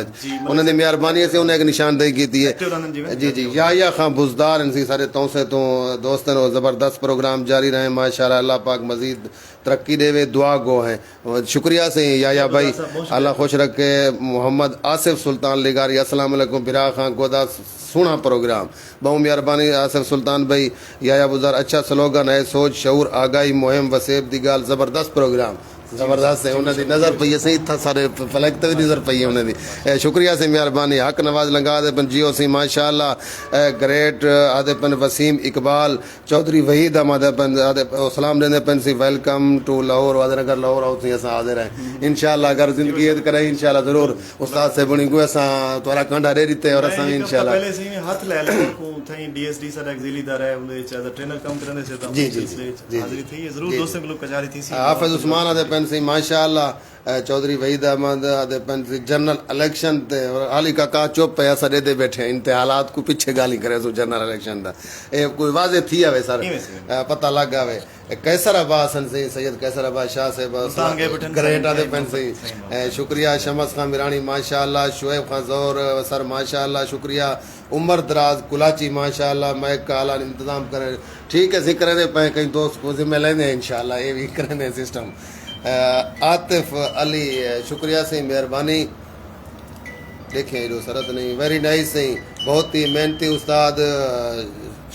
उन्होंने मेहरबानी से उन्हें एक निशानदेही की थी है जी जी। या खां बुजदार सी सारे तौसे तो दोस्तन जबरदस्त प्रोग्राम जारी रहे माशाल्लाह अल्लाह पाक मजीद तरक्की देवे दुआ गो हैं शुक्रिया से या भाई अल्लाह खुश रखे। मोहम्मद आसिफ सुल्तान लिगारी अस्सलाम वालेकुम बिरा खां गोदा सोना प्रोग्राम बहु मेहरबानी आसिफ सुल्तान भाई या बुज़ार अच्छा स्लोगन है सोच शऊर आगाही मुहिम वसेब दी गाल जबरदस्त प्रोग्राम जबरदस्त है उन्होंने नज़र पई सही था सारे फलक ते नज़र पई उन्होंने शुक्रिया से मेहरबानी। हक नवाज लंगा आदे पन जियो सी माशाल्लाह ग्रेट आदे पन वसीम इकबाल चौधरी वहीद अहमद पन आदे सलाम देने पन सी वेलकम टू लाहौर वादे अगर लाहौर आओ सी असा हाजिर है इंशाल्लाह अगर जिंदगी ऐद करे इंशाल्लाह जरूर उस्ताद से बणी को असा तोरा कांडा दे दिते और असा इंशाल्लाह पहले से हाथ ले ले को थई DSD सर एक्जिलीदार है उनके एज ट्रेनर काम करने से जी जी हाजिरी थी जरूर दोस्तों के लोग कचारी थी हाफिज उस्मान आदे पन सी माशाल्लाह चौधरी वहीद अहमद आदे पन सी जनरल इलेक्शन ते हाली काका चुप है असा दे बैठे इंते हालात को पीछे गाली करे सो जनरल इलेक्शन दा ए कोई वाजे थी आवे सर पता लग आवे। कैसर अब्बास से सैयद कैसर अब्बास शाह साहब ग्रेट आदे पन से शुक्रिया। शमस खान मिरानी माशाल्लाह। शुएब खान ज़ौर सर माशाल्लाह शुक्रिया। उमर दराज कुलाची माशाल्लाह मैं काला इंतजाम करे ठीक है जिक्र दे पे कई दोस्त को जिम्मे लेने इंशाल्लाह ये भी करने सिस्टम। आतिफ अली शुक्रिया से मेहरबानी देखें जो सरत नहीं वेरी नाइस सही बहुत ही मेहनती उस्ताद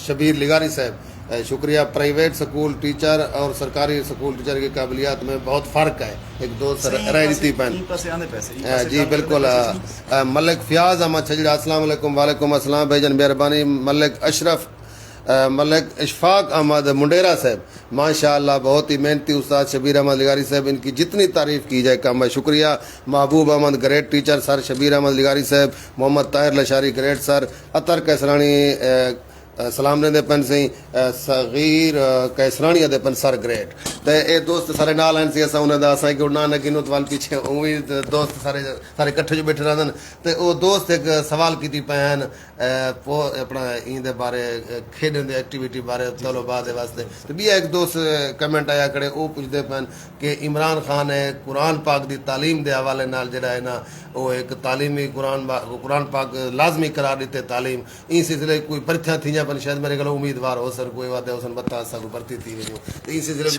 शबीर लिगारी साहब शुक्रिया। प्राइवेट स्कूल टीचर और सरकारी स्कूल टीचर की काबिलियत में बहुत फ़र्क है। एक दोस्त राजनीति पैन जी बिल्कुल। मलिक फ़ियाज़ अहमद छजड़ा अस्सलाम वालेकुम। वालेकुम अस्सलाम भाईजान मेहरबानी। मलिक अशरफ मलिक इशफाक अहमद मुंडेरा साहब माशाअल्लाह बहुत ही मेहनती उस्ताद। शबीर अहमद लिगारी साहब इनकी जितनी तारीफ़ की जाए कम है। शुक्रिया। Mehboob Ahmed great teacher sir. Shabbir Ahmed लिगारी साहब। Mohammad Tahir Lashari great sir. अतर कैसरानी सलाम ने पन सी सगीर कैसरानी दे पन सर ग्रेट। तो ये दोस्त सारे नाल हैं सी असा उन्हें असा कि उड़ना न गिनो वाल पीछे उम्मीद दोस्त सारे सारे इकट्ठे जो बैठे रहते हैं। तो वो दोस्त एक सवाल की पैन अपना इंदे बारे खेडन दे एक्टिविटी बारे तलबा दे वास्ते। तो भी एक दोस्त कमेंट आया करे वो पूछते पैन कि इमरान खान है कुरान पाक की तालीम के हवाले नाल जड़ा है ना वो एक तालीमी कुरान पाक लाजमी करार दिते तालीम इन सिलसिले कोई परीक्षा थी पर शायद मेरे को उम्मीदवार हो सर कोई बात है उसन बता सा कोई भर्ती थी वञो। तो इन सिलसिले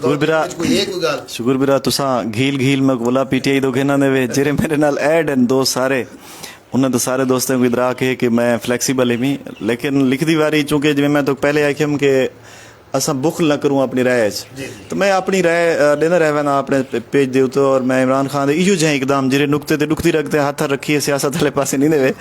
शुक्र बिरा तुसा घील में बोला पीटीआई दो घेना ने वे जेरे मेरे नाल ऐड एंड दोस्त सारे उन्हें तो सारे दोस्तों को इधर आके कि मैं फ्लैक्सीबल ही लेकिन लिखती बारी चूंकि जिवें मैं तो पहले आखिम कि असा बुखल न करूँ अपनी राय तो मैं अपनी राय देना रह ना अपने पेज दे तो और मैं इमरान खान इो जै एकदम जेरे नुकते ते दुखती रखते हाथ रखिए सियासत वाले पासे नहीं देवे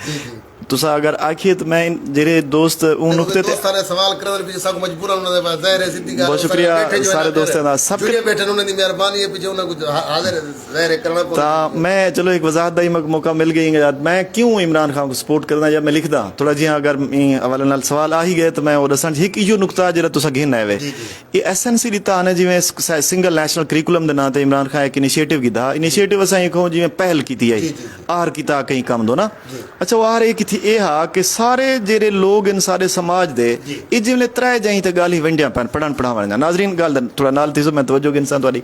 तुसा अगर आखिए तो मैं जेरे दोस्त उन नुकते ते सारे सवाल करने पीछे सब मजबूर उन्होंने दे पास जाहिर है सीधी बहुत शुक्रिया सारे दोस्तों का सब के बैठे उन्होंने दी मेहरबानी है पीछे उन्हें कुछ हाजिर जाहिर करना ता मैं चलो एक वजाहत दा ही मौका मिल गई मैं क्यों इमरान खान को सपोर्ट करना जब मैं लिखदा थोड़ा जी अगर हवाले नाल सवाल आ ही गए तो मैं वो दसन एक इो नुकता जेरा तुसा घेना है ये एसएनसी दिता ने जिवें सिंगल नेशनल करिकुलम दे नाम ते इमरान खान एक इनिशिएटिव कीता इनिशिएटिव असा को जिवें पहल कीती है आर कीता कहीं काम दो ना अच्छा वो आर एक थी ए हा कि सारे जेरे लोग इन सारे समाज दे ये जिवें त्रै जाई ते गाल ही वंडिया पैन पढ़न पढ़ावण नाजरीन गाल थोड़ा नाल थी मैं तवज्जो के इंसान तवाडी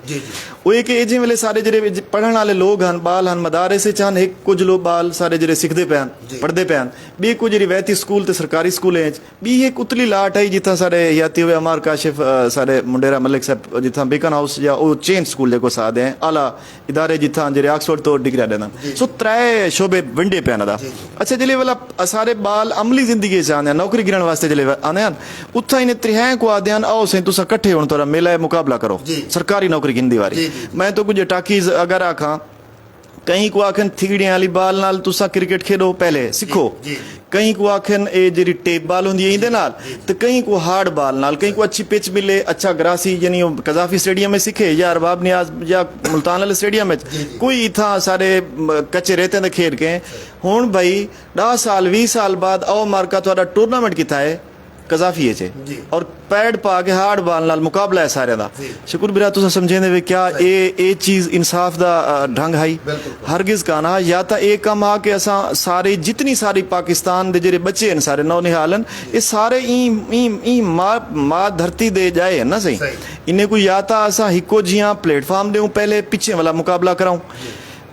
वो एक ए जिवें सारे जेरे पढ़न वाले लोग हन बाल हन मदारसे चान एक कुछ लोग बाल सारे जेरे सिखदे पैन पढ़दे पैन बी कुछ रिवायती स्कूल ते सरकारी स्कूल बी एक उतली लाट आई जिथा सारे याती हुए अमार काशिफ सारे मुंडेरा मलिक साहब जिथा बेकन हाउस या ओ चेन स्कूल जेको सादे हैं आला इदारे जिथा जेरे ऑक्सफोर्ड तो डिग्री देना सो त्रै शोबे वंडे पैन दा अच्छा जले वाला सारे बाल अमली जिंदगी चाहते हैं नौकरी गिरन वास्ते जले आने हैं उत्था इन्हें त्रिहें को आदे आओ से तुसा इकट्ठे होने तोरा मेला मुकाबला करो सरकारी नौकरी गिनदी वाली मैं तो कुछ टाकीज अगर आखा कहीं को आखन थिगड़ियां वाली बाल नाल तुसा क्रिकेट खेलो पहले सीखो कहीं को आखन ए जेरी टेप बाल होंदी इंदे नाल तो कहीं को हार्ड बाल नाल कहीं को अच्छी पिच मिले अच्छा ग्रासी यानी कजाफी स्टेडियम में सीखे या अरबाब नियाज या मुल्तान वाले स्टेडियम में कोई इथा सारे कच्चे रेते दे खेल के हुण भाई 10 साल 20 साल बाद आओ मार्का थोड़ा टूर्नामेंट किता है कजाफी है और पैड पा के हार्ड बाल नाल मुकाबला है सारे दा शुक्र बिरा तुसा समझेंदे वे क्या ए चीज इंसाफ दा ढंग है हरगिज का ना या ता एक कम आ के असा सारे जितनी सारी पाकिस्तान दे जेरे बच्चे हैं सारे नौ निहालन ये सारे ई मां धरती दे जाए ना सही इन्हें कोई या ता असा हिको जिया प्लेटफॉर्म देऊं पहले पीछे वाला मुकाबला कराऊं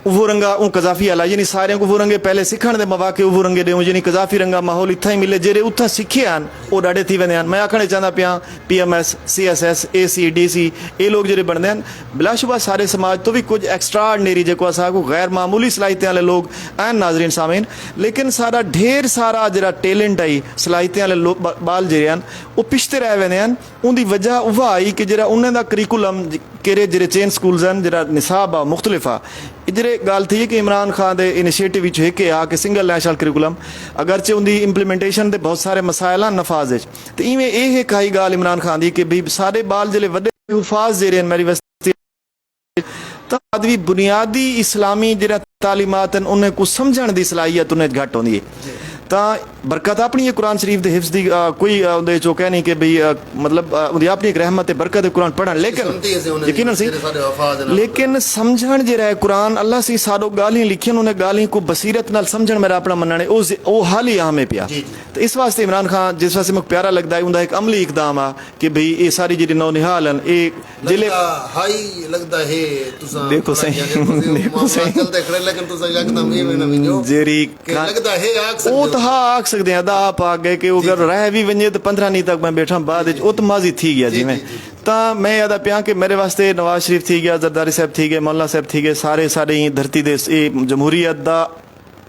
वो रंगा ऊ कजाफी वाला यानी सारे को वो रंगे पहले सीखण दे मौके वो रंगे देऊं यानी कजाफी रंगा माहौल इत्था ही मिले जेरे उथा सीखे आन वो डाडे थी वेंदे आन मैं आखणे चाहंदा पिया पीएमएस सीएसएस एसी डीसी ये लोग जेरे बनदे आन बिलाशुबा सारे समाज तो भी कुछ एक्स्ट्राऑर्डिनरी जेको असा को गैर मामूली सलाहियत वाले लोग आन नाजरीन सामीन लेकिन सारा ढेर सारा जरा टैलेंट आई सलाहियत वाले बाल जेरे आन वो पिछते रह वेंदे आन उनदी वजह उह आई कि जरा उन्हें दा करिकुलम केरे जेरे चेन स्कूल्स हैं जरा निसाब आ मुख्तलिफ आ इधरे गाल थी कि इमरान खान दे इनिशिएटिव विच एक आ कि सिंगल नेशनल करिकुलम अगरचे उनकी इंप्लीमेंटेशन दे बहुत सारे मसाइल नफाज तो इवें ये कही गाल इमरान खान दी कि भाई सारे बाल जिले वड्डे हुफाज जेरे मेरी वस्ती भी बुनियादी इस्लामी जरा तालीमात उन्हें कुछ समझण की सलाहियत उन्हें घट होंदी है ता बरकत अपनी है कुरान शरीफ दे हिफ्ज दी कोई उदे जो कह नहीं कि भाई मतलब उदी अपनी एक रहमत है बरकत है कुरान पढ़न लेकिन यकीनन सी लेकिन समझण जे रहे कुरान अल्लाह सी सारो गाली लिखियन उन्हें गाली को बसीरत नाल समझण मेरा अपना मनने ओ हाल ही यहाँ में पिया तो इस वास्ते इमरान खान जिस वास्ते मुझे प्यारा लगता है उनका एक अमली इकदाम आ कि भाई ये सारी जी नौ निहाल एक जिले हाई लगता है देखो सही देखो सही चलते खड़े लेकिन तुसा एकदम ये ना विजो जेरी लगता है ओ तो हाँ आख सकते हैं अदा आप आ गए कि अगर रह भी वजे तो 15 नी तक मैं बैठा बाद वो तो माजी थी गया जी मैं तो मैं याद पिया कि मेरे वास्ते नवाज शरीफ थी गया जरदारी साहब थी गए मौलाना साहब थी गए सारे सारे धरती दे जमहूरीयत दा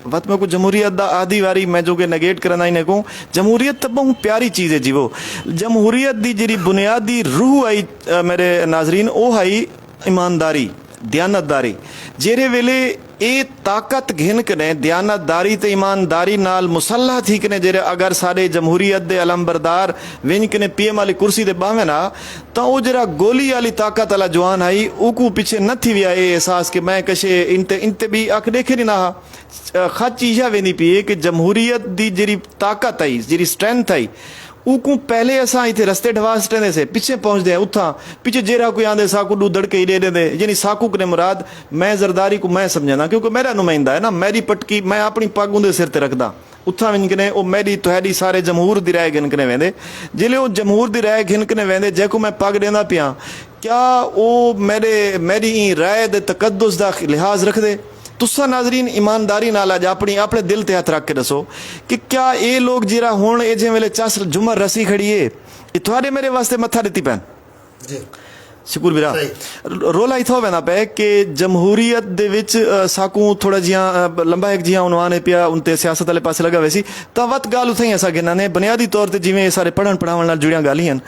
वत में को जमहूरियत दा आधी वारी मैं जो कि नेगेट करना ही ने को जमहूरियत तो बहुत प्यारी चीज़ है जी। वो जमहूरियत दी जी बुनियादी रूह आई मेरे नाजरीन वो आई ईमानदारी दयानतदारी। जेरे वेले ये ताकत घिन कने दयानतदारी ते ईमानदारी नाल मुसल्ह थी कने जेरे अगर सारे जमहूरियत दे अलमबरदार विंज कने पीएम वाली कुर्सी ते बावे ना तो वो जरा गोली वाली ताकत वाला जवान आई उकू पीछे न थी विया ये एहसास कि मैं कशे इनते भी अख देखे नहीं ना खच इहा वेंदी पी कि जमहूरियत दी जेरी ताकत आई जेरी स्ट्रेंथ आई उकू पहले असा इतने रस्ते ढवास टेंदे से पिछे पहुंचते हैं उथा पीछे जेरा कोई आंदे साकू डू दड़के ही दे दे यानी साकू ने मुराद मैं जरदारी को मैं समझना क्योंकि मेरा नुमाइंदा है ना मेरी पटकी मैं अपनी पग उनके सिर ते रखदा उथा विनकने वो मेरी तुहाडी सारे जमहूर दी राय गिनकने वेंदे जिले वो जमहूर दी राय गिनकने वेंदे जेको मैं पग देंदा पिया क्या वो मेरी राय दे तकद्दुस दा लिहाज रख दे। तुसा नाजरीन ईमानदारी नाल अज अपने दिल ते हथ रख के दसो कि क्या ये लोग जिरा हुण ए जे वेले चस जुमर रसी खड़ी है ये थोड़े मेरे वास्ते मत्था दित्ती पैन जी। शुक्र बिरा रोला इथो वेंदा पे कि जमहूरियत दे विच साकू थोड़ा जिया लंबा एक जिया उनवान पिया उनते सियासत वाले पासे लगा वैसी ता वत गाल उथई असा गिना ने बुनियादी तौर ते जिवें सारे पढ़न पढ़ावन नाल जुड़िया गाली हन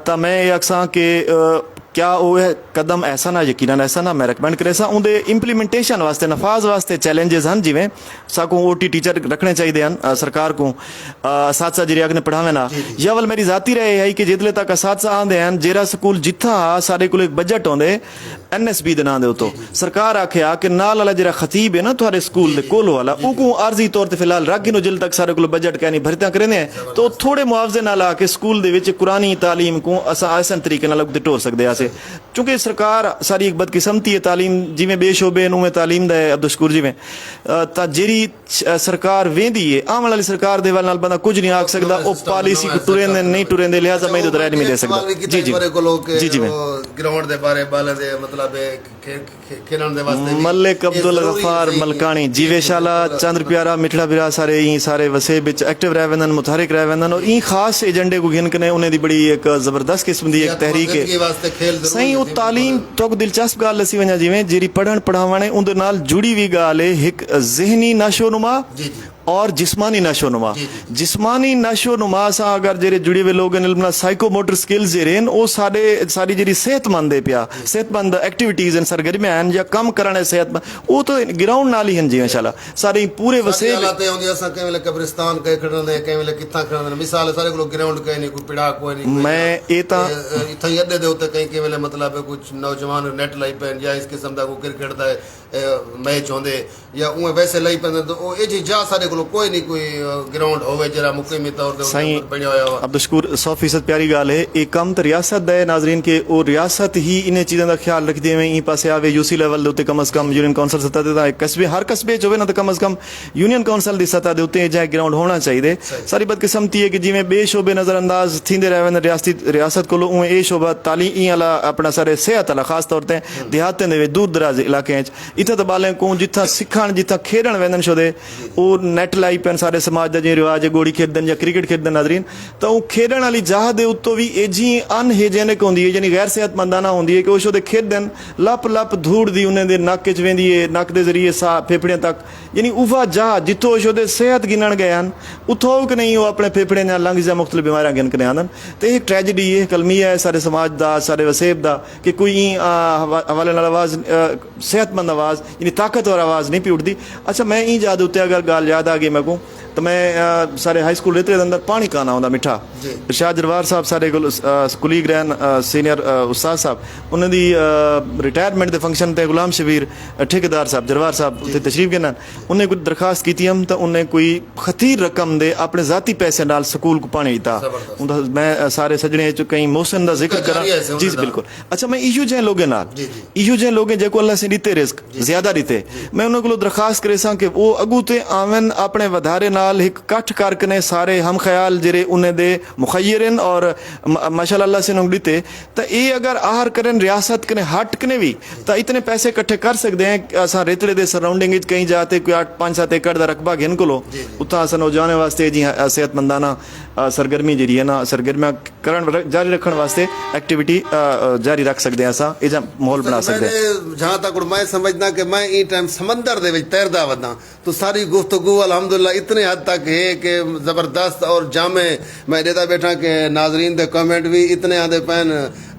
ता मैं ये अक्सा कि क्या वो कदम ऐसा ना यकीनन ऐसा ना मैं रिकमेंड करे सा उनके इंप्लीमेंटेशन वास्ते नफाज वास्ते चैलेंजेस हैं जिवें साकू ओटी टीचर रखने चाहिए हैं सरकार को साथ साथ जी अगने पढ़ावे ना या वल मेरी जाती रहे है कि जितले तक साथ आंदे हैं जेरा स्कूल जिथा सारे को एक बजट आंदे NSB दे नां दे उतो सरकार आख्या कि नाल वाला जरा खतीब है ना तुम्हारे स्कूल दे कोल वाला उको आर्जी तौर ते फिलहाल रख गिनो जिल तक सारे को बजट कहनी भरता करने तो थोड़े मुआवजे नाल आके स्कूल दे विच कुरानी तालीम को असा आसान तरीके नाल टोर सकदे आसे क्योंकि सरकार सारी एक बदकिस्मती है तालीम जिमें बेशोबे नुमें तालीम दा है अब्दुल जिमें ता जेरी सरकार वेंदी है आम वाली सरकार दे वाल नाल बंदा कुछ नहीं आख सकदा ओ पॉलिसी को टुरेंदे नहीं टुरेंदे लिहाजा मैं इधर नहीं दे सकदा जी जी मैं ग्राउंड दे बारे बाले दे मतलब खेलन दे वास्ते मलिक अब्दुल गफार मलकानी जीवेशाला चंद्र प्यारा मिठड़ा बिरा सारे ई सारे वसे विच एक्टिव रह वेंदन मुतहरिक रह वेंदन और ई खास एजेंडे को गिन कने उन्हें दी बड़ी एक जबरदस्त किस्म दी एक तहरीक है सही वो तालीम तो दिलचस्प गाल लसी वञा जिवें जेरी पढ़न पढ़ावण उनदे नाल जुड़ी हुई गाल है एक ज़हनी नशोनुमा और जिस्मानी नशोनुमा जिस्मानी नशोनुमा सा अगर जेरे जुड़े हुए लोग ने साइकोमोटर स्किल्स जेरे वो सारी जेरी सेहतमंद है पिया सेहतमंद एक्टिविटीज हैं सरगर्मियां हैं या कम करने सेहतमंद वो तो ग्राउंड नाल ही हैं जी इंशाल्लाह सारे पूरे वसे लाते होंदी असा कई वेले कब्रिस्तान कई खड़ने कई वेले किथा खड़ने मिसाल सारे को ग्राउंड कई नहीं कोई पिड़ा कोई नहीं मैं ए ता इथे अड्डे दे उते कई वेले मतलब कुछ नौजवान नेट लाई पैन या इस किस्म दा को क्रिकेट दा मैच होंदे या उए वैसे लाई पैन तो ओ ए जी जा सारे कोई नहीं कोई ग्राउंड होवे जरा मुकम्मी तौर पे सही बणिया होया हो अब्दुल शकूर 100% प्यारी गाल है एक कम तो रियासत दे नाजरीन के और रियासत ही इन चीज़ों का ख्याल रख दे ई पासे आवे यूसी लेवल दे उते कम अज कम यूनियन काउंसिल सतह दे कस्बे हर कस्बे च होवे ना तो कम अज कम यूनियन काउंसिल दी सतह दे उते जाए ग्राउंड होना चाहिए सारी बदकिस्मती है कि जिवें बेशोबे नजरअंदाज थींदे रहवन रियासत को ए शोबा तालीम वाला अपना सारे सेहत वाला खास तौर ते देहातें दे दूर दराज इलाके इत्थे तो बाले को जिथा सिखण जिथा खेडण वेंदन छोदे ओ नेट लाई पैन सारे समाज का जो रिवाज है गोड़ी खेडन या क्रिकेट खेडन नाजरीन तो वो खेडण वाली जाह दे उत्तों भी एजी अनहाइजीनिक होंदी है यानी गैर सेहतमंदाना होंदी है कि उस खेडन लप लप धूड़ दी उन्हें दे नक च वेंदी है नक दे जरिए सा फेफड़ियां तक यानी उवा जाह जिथों उस सेहत गिनण गए हैं उथों कि नहीं वो अपने फेफड़े नाल लंघ जा मुख्तलिफ बीमारियां गिन के आंदन तो ये ट्रैजेडी है कलमिया है सारे समाज का सारे वसेब का कि कोई हवाले नाल आवाज़ सेहतमंद आवाज़ यानी ताकतवर आवाज़ नहीं पी उठती। अच्छा मैं ई याद उत्ते अगर गाल याद आ गई मैं को तो मैं सारे हाई स्कूल रेतरे अंदर पानी काना होंदा मिठा इरशाद जरवार साहब सारे कुलीग रहन सीनियर उस्ताद साहब उन्हें दी रिटायरमेंट के फंक्शन ते गुलाम शबीर ठेकेदार साहब जरवार साहब उत्थे तशरीफ गिनन उन्हें कोई दरखास्त की हम तो उन्हें कोई खतीर रकम दे अपने जाती पैसे नाल स्कूल को पानी दिता मैं सारे सजने कई मोहसिन का जिक्र करा जी बिल्कुल। अच्छा मैं इशू जे लोगे नाल इशू जे लोगे जेको अल्लाह से दीते रिस्क ज्यादा दीते मैं उन्हें को दरखास्त करे सा कि वो अगू ते आवन अपने वधारे नाल नाल एक कठ करके ने सारे हम ख्याल जेरे उन्हें दे मुखय्यरन और माशाल्लाह से नोक दीते तो ये अगर आहर करें रियासत कने हट कने भी तो इतने पैसे इकट्ठे कर सकते हैं असा रेतले दे सराउंडिंग कहीं जाते कोई 8-5-7 एकड़ का रकबा घिन को लो उतना असा नौजवानों वास्ते जी सेहतमंदाना सरगर्मी जी है ना सरगर्मियाँ करण जारी रखने वास्ते एक्टिविटी जारी रख सकते हैं असा ये माहौल बना सकते हैं। जहाँ तक मैं समझना कि मैं ई टाइम समंदर दे विच तैरदा वदा तो सारी गुफ्तगू अल्हम्दुलिल्लाह इतने हद तक है कि जबरदस्त और जामे मैं देता बैठा कि नाजरीन दे कमेंट भी इतने आंदे पैन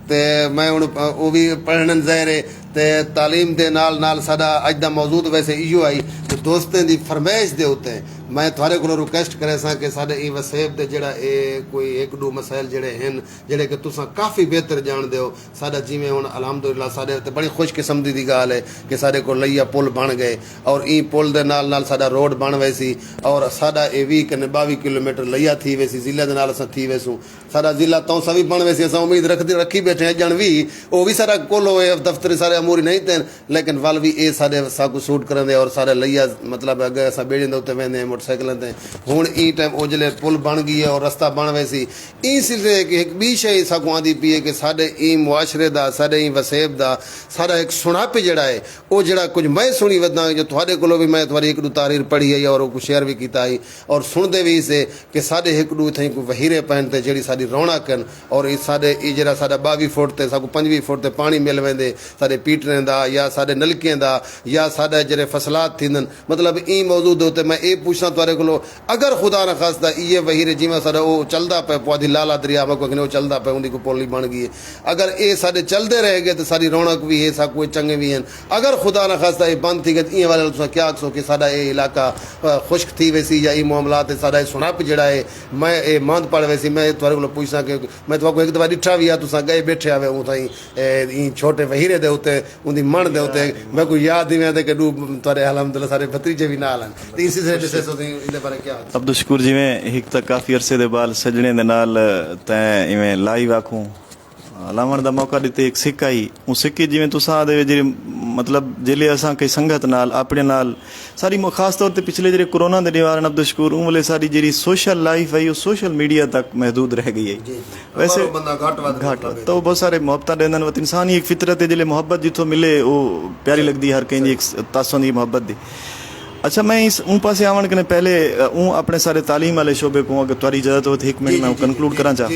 ते मैं हुण वो भी पढ़न ज़ाहिर ते तालीम दे नाल साडा अज दा मौजूद वैसे इहो आई कि दोस्तें दी फरमाइश दे उत्ते मैं थोड़े को रिक्वेस्ट करे सा कि साडे ई वसेब दे जेड़ा ए कोई एक दो मसाइल जेड़े हैं जेड़े कि तुसा काफ़ी बेहतर जान दो साडा जिवें हुण अल्हम्दुलिल्लाह साडे ते बड़ी खुशकिस्मती दी गाल है कि साडे को लइया पुल बन गए और ई पुल दे नाल साडा रोड बन वैसी और साडा ए 20 कने 22 किलोमीटर लइया थी वैसी जिले दे नाल असां थी वैसू साडा जिला तौसा भी बन वैसी असां उम्मीद रखी बैठे हैं जन भी वो भी सारा कोलो दफ्तर सारे अमूरी नहीं थे लेकिन वल भी ये साडे साकू सूट करंदे और सारे लइया मतलब अगे असां बेड़ियों दे उत्ते वेंदे मोटरसाइकिलों ते हुण ई टाइम ओ जिले पुल बन गई है और रस्ता बन वैसी ई सिलसिले कि एक बी शे साकू आंदी पई है कि साडे ई मुआशरे दा साडे ई वसेब दा सारा एक सुनाप जेड़ा है वो जेड़ा कुछ मैं सुनी वदा जो थोड़े कोलो भी मैं थोड़ी एक दो तारीर पढ़ी है और कुछ शेयर भी कीता है और सुनदे भी से कि साडे एक दो थई कोई वहीरे पैन ते जेड़ी साडी रौनक है और ई साडे ई जेड़ा साडा 22 फुट ते साकू 25 फुट ते पानी मिल वेंदे साडे पीटरें दा या साडे नलकियां दा या साडे जेड़े फसलात थींदन मतलब ई मौजूद होते मैं ये पूछना तुआरे को अगर खुदा न खास्ता ये वहीरे जिमें सारा वो चलता पे पौधी लाला दरिया में कोई चलता पे उनकी पुल बन गई है अगर ये सारे चलते रह गए तो सारी रौनक भी है सा कोई चंगे भी हैं अगर खुदा न खास्ता ये बंद थी गई ये वाले तुम क्या आखो कि साडा ये इलाका खुश्क थी वैसी या ये मामलात साडा सुनप जड़ा है मैं ये मंद पड़ वैसी मैं तुआरे को पूछना कि मैं तो एक दफा डिठा भी है तुसा गए बैठे आवे उताई छोटे वहीरे दे उत्ते उनकी मन दे उत्ते मैं कोई याद नहीं आते कि तुआरे अल्हम्दुलिल्लाह सारे भतीजे भी नाल हैं इसी से इहदे बारे क्या अब्दुल शकूर जिवें एक तक काफ़ी अरसे दे बाल सजने दे नाल तैं इवें लाइव आखूं लावण दा मौका दिते एक सिक्का ही उन सिक्के जिवें तुसां दे जेरे मतलब जिले असां कई संगत नाल अपने नाल सारी खास तौर ते पिछले जेरे कोरोना दे निवारण अब्दुल शकूर उन वाले सारी जेरी सोशल लाइफ है वो सोशल मीडिया तक महदूद रह गई है वैसे घाट तो बहुत सारे मोहब्बत देंदन वत इंसानी एक फितरत है जिले मोहब्बत जिथों मिले वो प्यारी लगदी हर कहीं एक तासों दी मोहब्बत दी। अच्छा मैं इस उन पास आवन के पहले अपने सारे तालीम वाले शोबे को अगर तुम्हारी इजाजत हो तो एक मिनट में कंक्लूड करा चाह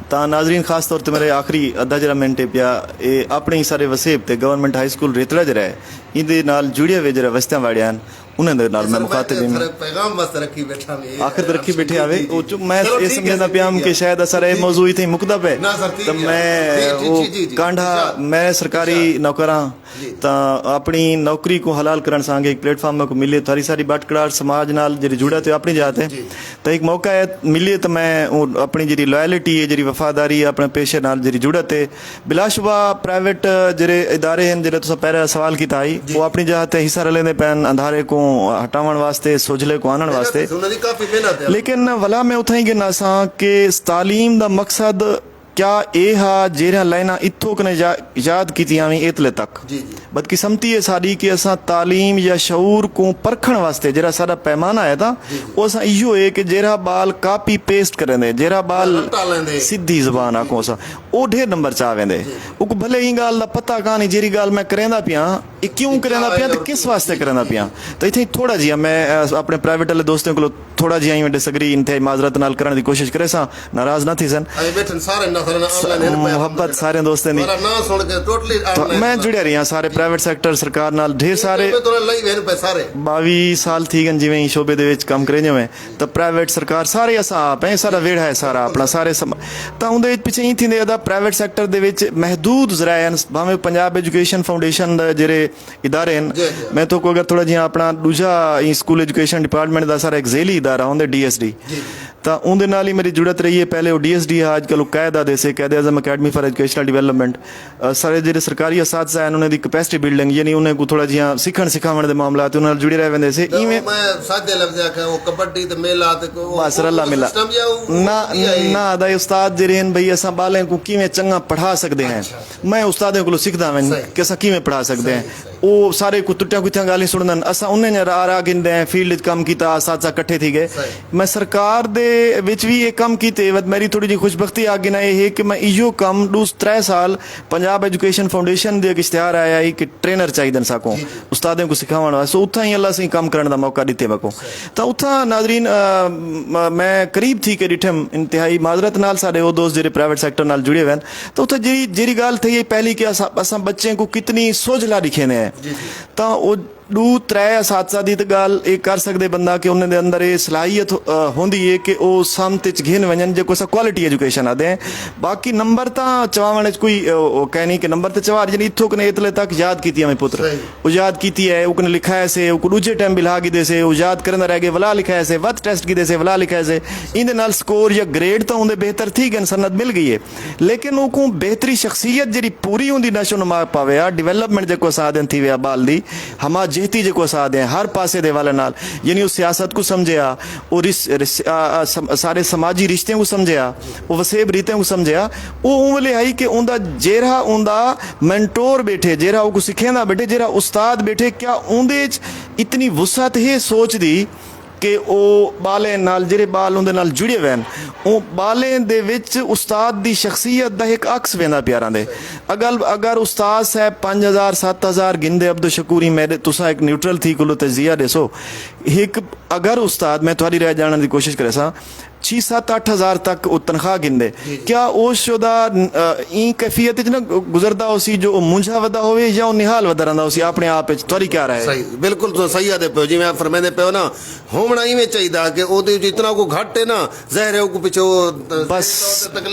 ता नाजरीन खास तौर पर मेरे आखिरी अद्धा जरा मिनट पिया ये अपने ही सारे वसेब ते गवर्नमेंट हाई स्कूल रेतड़ा जरा है इहदे नाल जुड़िया वे जरा वस्तियां वाड़ियां उन्हें दे नाल मैं मुखातिब हूं पैगाम मस्त रखी बैठा मैं आखिर रखी बैठे आवे ओ मैं ये समझदा पिया कि शायद सारा ये मौजू इथे मुकदा पे तो मैं वो कांढा मैं सरकारी नौकरां ता अपनी नौकरी को हलाल करण सांगे एक प्लेटफॉर्म को मिले थारी सारी बटकड़ार समाज नाल जेरी जुड़ा ते अपनी जात है तो एक मौका है मिले तो मैं अपनी जेरी लॉयल्टी है जेरी वफादारी अपने पेशे नाल जेरी जुड़त है बिलाशुबा प्राइवेट जेरे इदारे हैं जेरे तुसा पहले सवाल कीता आई वो अपनी जात हिस्सा लेंदे पैन अंधारे को हटावन वास्ते सोजले को आनण वास्ते लेकिन वला मैं उठाई गिना सा कि तालीम दा मकसद क्या ये हा जेरा लाइना इत्थों कने याद की आवी इतले तक बदकिस्मती है साड़ी कि असा तालीम या शऊर को परखण वास्ते जेरा सारा पैमाना है था वो असा इहो है कि जेरा बाल कापी पेस्ट करेंदे जेरा बाल सीधी जबान आको सा ओ ढेर नंबर चा वेंदे ओ भले ही गाल दा पता कानी जेरी गाल मैं करेंदा पिया ये क्यों करेंदा पिया ते किस वास्ते करेंदा पिया तो इथे थोड़ा जिया मैं अपने प्राइवेट वाले दोस्तों को थोड़ा जिया ही डिसएग्री इनते माजरत नाल करने दी कोशिश करे सा नाराज ना थी सन मोहब्बत सारे दोस्तों दी तो मैं जुड़े रही सारे प्राइवेट सेक्टर सरकार नाल ढेर सारे 22 साल थी गन जिवें शोबे दे विच काम करे जिवें तो प्राइवेट सरकार सारे असा आप है सारा वेड़ा है सारा अपना सारे तो उनदे विच पिछे ही थींदे अदा प्राइवेट सेक्टर दे विच महदूद ज़राए भावें पंजाब एजुकेशन फाउंडेशन दा जेरे इदारे हैं मैं तो को अगर थोड़ा जिया अपना दूजा स्कूल एजुकेशन डिपार्टमेंट दा सारा एक झेली इदारा होंदे DSD ਤਾਂ ਉਹਦੇ ਨਾਲ ਹੀ ਮੇਰੀ ਜੁੜਤ ਰਹੀ ਹੈ। ਪਹਿਲੇ ਉਹ DSD ਹੈ, ਅੱਜ ਕੱਲ੍ਹ ਉਹ ਕਾਇਦਾ ਦੇ ਸੇ ਕਾਇਦੇ ਆਜ਼ਮ ਅਕੈਡਮੀ ਫਾਰ ਐਜੂਕੇਸ਼ਨਲ ਡਿਵੈਲਪਮੈਂਟ। ਸਾਰੇ ਜਿਹੜੇ ਸਰਕਾਰੀ ਅਸਾਤਜ਼ਾ ਹਨ ਉਹਨਾਂ ਦੀ ਕਪੈਸਿਟੀ ਬਿਲਡਿੰਗ, ਯਾਨੀ ਉਹਨਾਂ ਕੋ ਥੋੜਾ ਜਿਹਾ ਸਿੱਖਣ ਸਿਖਾਉਣ ਦੇ ਮਾਮਲਾ ਤੇ ਉਹਨਾਂ ਨਾਲ ਜੁੜੇ ਰਹਿੰਦੇ ਸੀ। ਇਵੇਂ ਮੈਂ ਸਾਦੇ ਲਫ਼ਜ਼ ਆਖਿਆ ਉਹ ਕਬੱਡੀ ਤੇ ਮੇਲਾ ਤੇ ਬਸ ਰੱਲਾ ਮਿਲਾ ਨਾ ਦਾ ਉਸਤਾਦ ਜਿਹੜੇ ਹਨ ਭਈ ਅਸਾਂ ਬਾਲਿਆਂ को ਕਿਵੇਂ ਚੰਗਾ ਪੜ੍ਹਾ ਸਕਦੇ ਹਾਂ। ਮੈਂ ਉਸਤਾਦਾਂ ਕੋਲੋਂ ਸਿੱਖਦਾ ਹਾਂ ਕਿ ਅਸਾਂ ਕਿਵੇਂ ਪੜ੍ਹਾ ਸਕਦੇ ਹਾਂ। ਉਹ ਸਾਰੇ ਕੋ ਟੁੱਟਿਆ ਕੁੱਤਿਆਂ ਗਾਲਾਂ ਸੁਣਨ, ਅਸਾਂ ਉਹਨੇ ਨੇ ਰਾ ਗਿੰਦੇ ਫੀਲਡ 'ਚ ਕੰਮ ਕੀਤਾ, ਅਸਾਤਜ਼ਾ ਇਕੱਠੇ ਥੀ ਗਏ। ਮੈਂ ਸਰਕਾਰ ਦੇ ਵਿੱਚ ਵੀ ਇਹ ਕੰਮ ਕੀਤੇ। ਮੇਰੀ ਥੋੜੀ ਜਿਹੀ ਖੁਸ਼ਬਖਤੀ ਆ ਗਈ ਨਾ ਇਹ ਕਿ ਮੈਂ ਇਹੋ ਕੰਮ 2-3 ਸਾਲ ਪੰਜਾਬ ਐਜੂਕੇਸ਼ਨ ਫਾਊਂਡੇਸ਼ਨ ਦੇ ਇੱਕ ਇਸ਼ਤਿਹਾਰ ਆਇਆ ਹੈ ਕਿ ਟ੍ਰੇਨਰ ਚਾਹੀਦੇ ਨੇ ਸਾਕੋ ਉਸਤਾਦਾਂ को ਸਿਖਾਉਣ ਵਾਸਤੇ। ਉੱਥਾਂ ਹੀ ਅੱਲਾ ਸੇ ਕੰਮ ਕਰਨ ਦਾ ਮੌਕਾ ਦਿੱਤੇ ਵਕੋ। ਤਾਂ ਉੱਥਾਂ ਨਾਜ਼ਰੀਨ ਮੈਂ ਕਰੀਬ ਥੀ ਕਿ ਡਿਠਮ ਇੰਤਹਾਈ ਮਾਜ਼ਰਤ ਨਾਲ ਸਾਡੇ ਉਹ ਦੋਸਤ ਜਿਹੜੇ ਪ੍ਰਾਈਵੇਟ ਸੈਕਟਰ ਨਾਲ ਜੁੜੇ ਹੋਏ ਹਨ। ਤਾਂ ਉੱਥੇ ਜਿਹੜੀ ਗੱਲ ਥੀ ਪਹਿਲੀ ਕਿ ਅਸਾਂ ਬੱਚਿਆਂ को कितनी ਸੋਝਲਾ ਦਿਖੇ ਨੇ ਤਾਂ ਉਹ 2-3 ਅਸਾਤਜ਼ਾ ਦੀ ਤਾਂ ਗੱਲ ਇਹ ਕਰ ਸਕਦੇ ਬੰਦਾ ਕਿ ਉਹਨਾਂ ਦੇ ਅੰਦਰ ਇਹ ਸਲਾਹੀਅਤ ਹੁੰਦੀ ਹੈ ਕਿ ਉਹ ਸਾਹਮਣੇ ਚ ਘਿਨ ਵञनि जेको असां क्वालिटी एजुकेशन आदे हैं। बाकी नंबर ਤਾਂ ਚਵਾਵਣ ਚ ਕੋਈ ਉਹ ਕਹਿ ਨਹੀਂ ਕਿ ਨੰਬਰ ਤੇ ਚਵਾ ਜਿਹਨੇ ਇੱਥੋਂ ਕਨੇ ਇਤਲੇ ਤੱਕ ਯਾਦ ਕੀਤੀ ਹੈ। ਮੈਂ ਪੁੱਤਰ ਉਹ ਯਾਦ ਕੀਤੀ ਹੈ, ਉਹ ਕਨੇ ਲਿਖਾਇਆ ਸੇ, ਉਹ ਦੂਜੇ ਟਾਈਮ ਬਿਲਾ ਕੀਦੇ ਸੇ, ਉਹ ਯਾਦ ਕਰਨ ਰਹਿ ਗਏ ਵਲਾ ਲਿਖਾਇਆ ਸੇ, ਵੱਧ ਟੈਸਟ ਕੀਦੇ ਸੇ ਵਲਾ ਲਿਖਾਇਆ ਸੇ। ਇਹਦੇ ਨਾਲ ਸਕੋਰ ਜਾਂ ਗ੍ਰੇਡ ਤਾਂ ਉਹਦੇ ਬਿਹਤਰ ਥੀ ਗਏ, ਸਨਦ ਮਿਲ ਗਈ ਹੈ। ਲੇਕਿਨ ਉਹ ਕੋ ਬਿਹਤਰੀ ਸ਼ਖਸੀਅਤ ਜਿਹੜੀ ਪੂਰੀ ਹੁੰਦੀ ਨਸ਼ੋ ਨਮਾ ਪਾਵੇ ਆ ਡਿਵੈਲਪਮੈਂਟ जेको साधन थी विया बाल दी हमा जेती जेको साध है हर पासे दे वाले नाल यानी उस सियासत को समझिया और सारे समाजी रिश्ते को समझिया वो वसेब रीते को समझिया वो उंगले आई कि उंदा जेरा उंदा मेंटोर बैठे जेरा वो सिखेंदा बैठे जेरा उस्ताद बैठे क्या उंदे इतनी वसअत है सोच दी ਕਿ ਉਹ ਬਾਲੇ ਨਾਲ ਜਿਹੜੇ ਬਾਲ ਉਹਦੇ ਨਾਲ ਜੁੜੇ ਹੋਏ ਹਨ ਉਹ ਬਾਲੇ ਦੇ ਵਿੱਚ ਉਸਤਾਦ ਦੀ ਸ਼ਖਸੀਅਤ ਦਾ ਇੱਕ ਅਕਸ ਵੇਂਦਾ ਪਿਆਰਾਂ ਦੇ। ਅਗਰ ਉਸਤਾਦ ਸਾਹਿਬ 5000-7000 ਗਿੰਦੇ ਅਬਦੁਲ ਸ਼ਕੂਰੀ ਮੇਰੇ ਤੁਸੀਂ ਇੱਕ ਨਿਊਟਰਲ ਥੀ ਕੋਲ ਤਜਜ਼ੀਆ ਦੇਸੋ ਇੱਕ अगर उस्ताद मैं थोड़ी राय जानने की कोशिश करे सा 6-7-8 हज़ार तक वो तनख्वाह गिंदे क्या उस शुदा ई कैफियत ना गुजरदा उसी जो मुंझा वदा होवे या निहाल वदा रंदा उसी अपने आप थोड़ी क्या रहा है। सही बिल्कुल तो सही आदे पे जिवें आप फरमांदे पे हो ना होना इवें चाहिदा कि ओदे जितना को घट है ना ज़ाहिर है को पिछो बस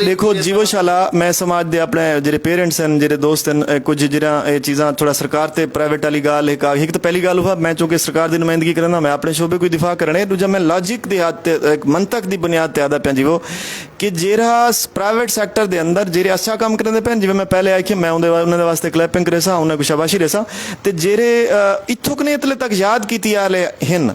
देखो जीवोशाला मैं समाज दे अपने जेरे पेरेंट्स हैं जेरे दोस्त हैं कुछ जिरा ये चीज़ां थोड़ा सरकार ते प्राइवेट वाली गाल एक तो पहली गाल हुआ मैं चूंकि सरकार की नुमाइंदगी करना मैं अपने शोबे कोई दिफा करने दूजा मैं लॉजिक दी हाथ एक मंतक दी बुनियाद ਤੇ ਆਦਾ ਪਿਆ ਜੀਵੋ ਕਿ ਜਿਹੜਾ ਪ੍ਰਾਈਵੇਟ ਸੈਕਟਰ ਦੇ ਅੰਦਰ ਜਿਹੜੇ ਅੱਛਾ ਕੰਮ ਕਰਦੇ ਪੈਣ ਜਿਵੇਂ ਮੈਂ ਪਹਿਲੇ ਆਖਿਆ ਮੈਂ ਉਹਨਾਂ ਦੇ ਵਾਸਤੇ ਕਲੈਪਿੰਗ ਕਰੇ ਸਾਂ ਉਹਨਾਂ ਨੂੰ ਸ਼ਾਬਾਸ਼ੀ ਦੇ ਸਾਂ ਤੇ ਜਿਹੜੇ ਇੱਥੋਂ ਕਨੇ ਇਤਲੇ ਤੱਕ ਯਾਦ ਕੀਤੀ ਆਲੇ ਹਨ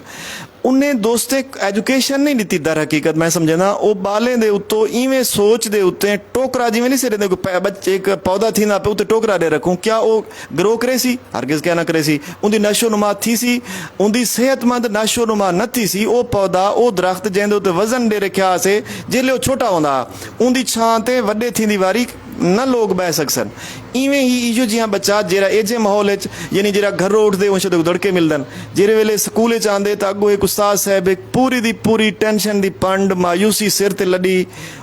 ਉਹਨੇ ਦੋਸਤੇ ਐਜੂਕੇਸ਼ਨ ਨਹੀਂ ਦਿੱਤੀ ਦਰ ਹਕੀਕਤ ਮੈਂ ਸਮਝਦਾ ਉਹ ਬਾਲੇ ਦੇ ਉੱਤੋਂ ਇਵੇਂ ਸੋਚ ਦੇ ਉੱਤੇ ਟੋਕਰਾ ਜਿਵੇਂ ਨਹੀਂ ਸਿਰੇ ਦੇ ਕੋਈ ਬੱਚੇ ਇੱਕ ਪੌਦਾ ਥੀ ਨਾ ਪੇ ਉੱਤੇ ਟੋਕਰਾ ਦੇ ਰੱਖੂੰ ਕਿਆ ਉਹ ਗਰੋ ਕਰੇ ਸੀ ਹਰਗਿਜ਼ ਕਿਆ ਨਾ ਕਰੇ ਸੀ ਉਹਦੀ ਨਸ਼ੋ ਨੁਮਾ ਥੀ ਸੀ ਉਹਦੀ ਸਿਹਤਮੰਦ ਨਸ਼ੋ ਨੁਮਾ ਨਥੀ ਸੀ ਉਹ ਪੌਦਾ ਉਹ ਦਰਖਤ ਜਿਹਦੇ ਉੱਤੇ ਵਜ਼ਨ ਦੇ ਰੱਖਿਆ ਸੇ ਜਿਹੜੇ ਉਹ ਛੋਟਾ ਹੁੰਦਾ ਉਹਦੀ ਛਾਂ ਤੇ ਵੱਡੇ ਥੀਂਦੀ ਵਾਰੀ ना लोग बह सकन इवें ही इो जिहा बच्चा जेरा एजे माहौल यानी जेरा घर उठते उस दड़के मिलदन जेरे वेले स्कूल आंदे तो अगो एक उस्ताद साहब एक पूरी दी पूरी टेंशन दी पंड मायूसी सिर ते लड़ी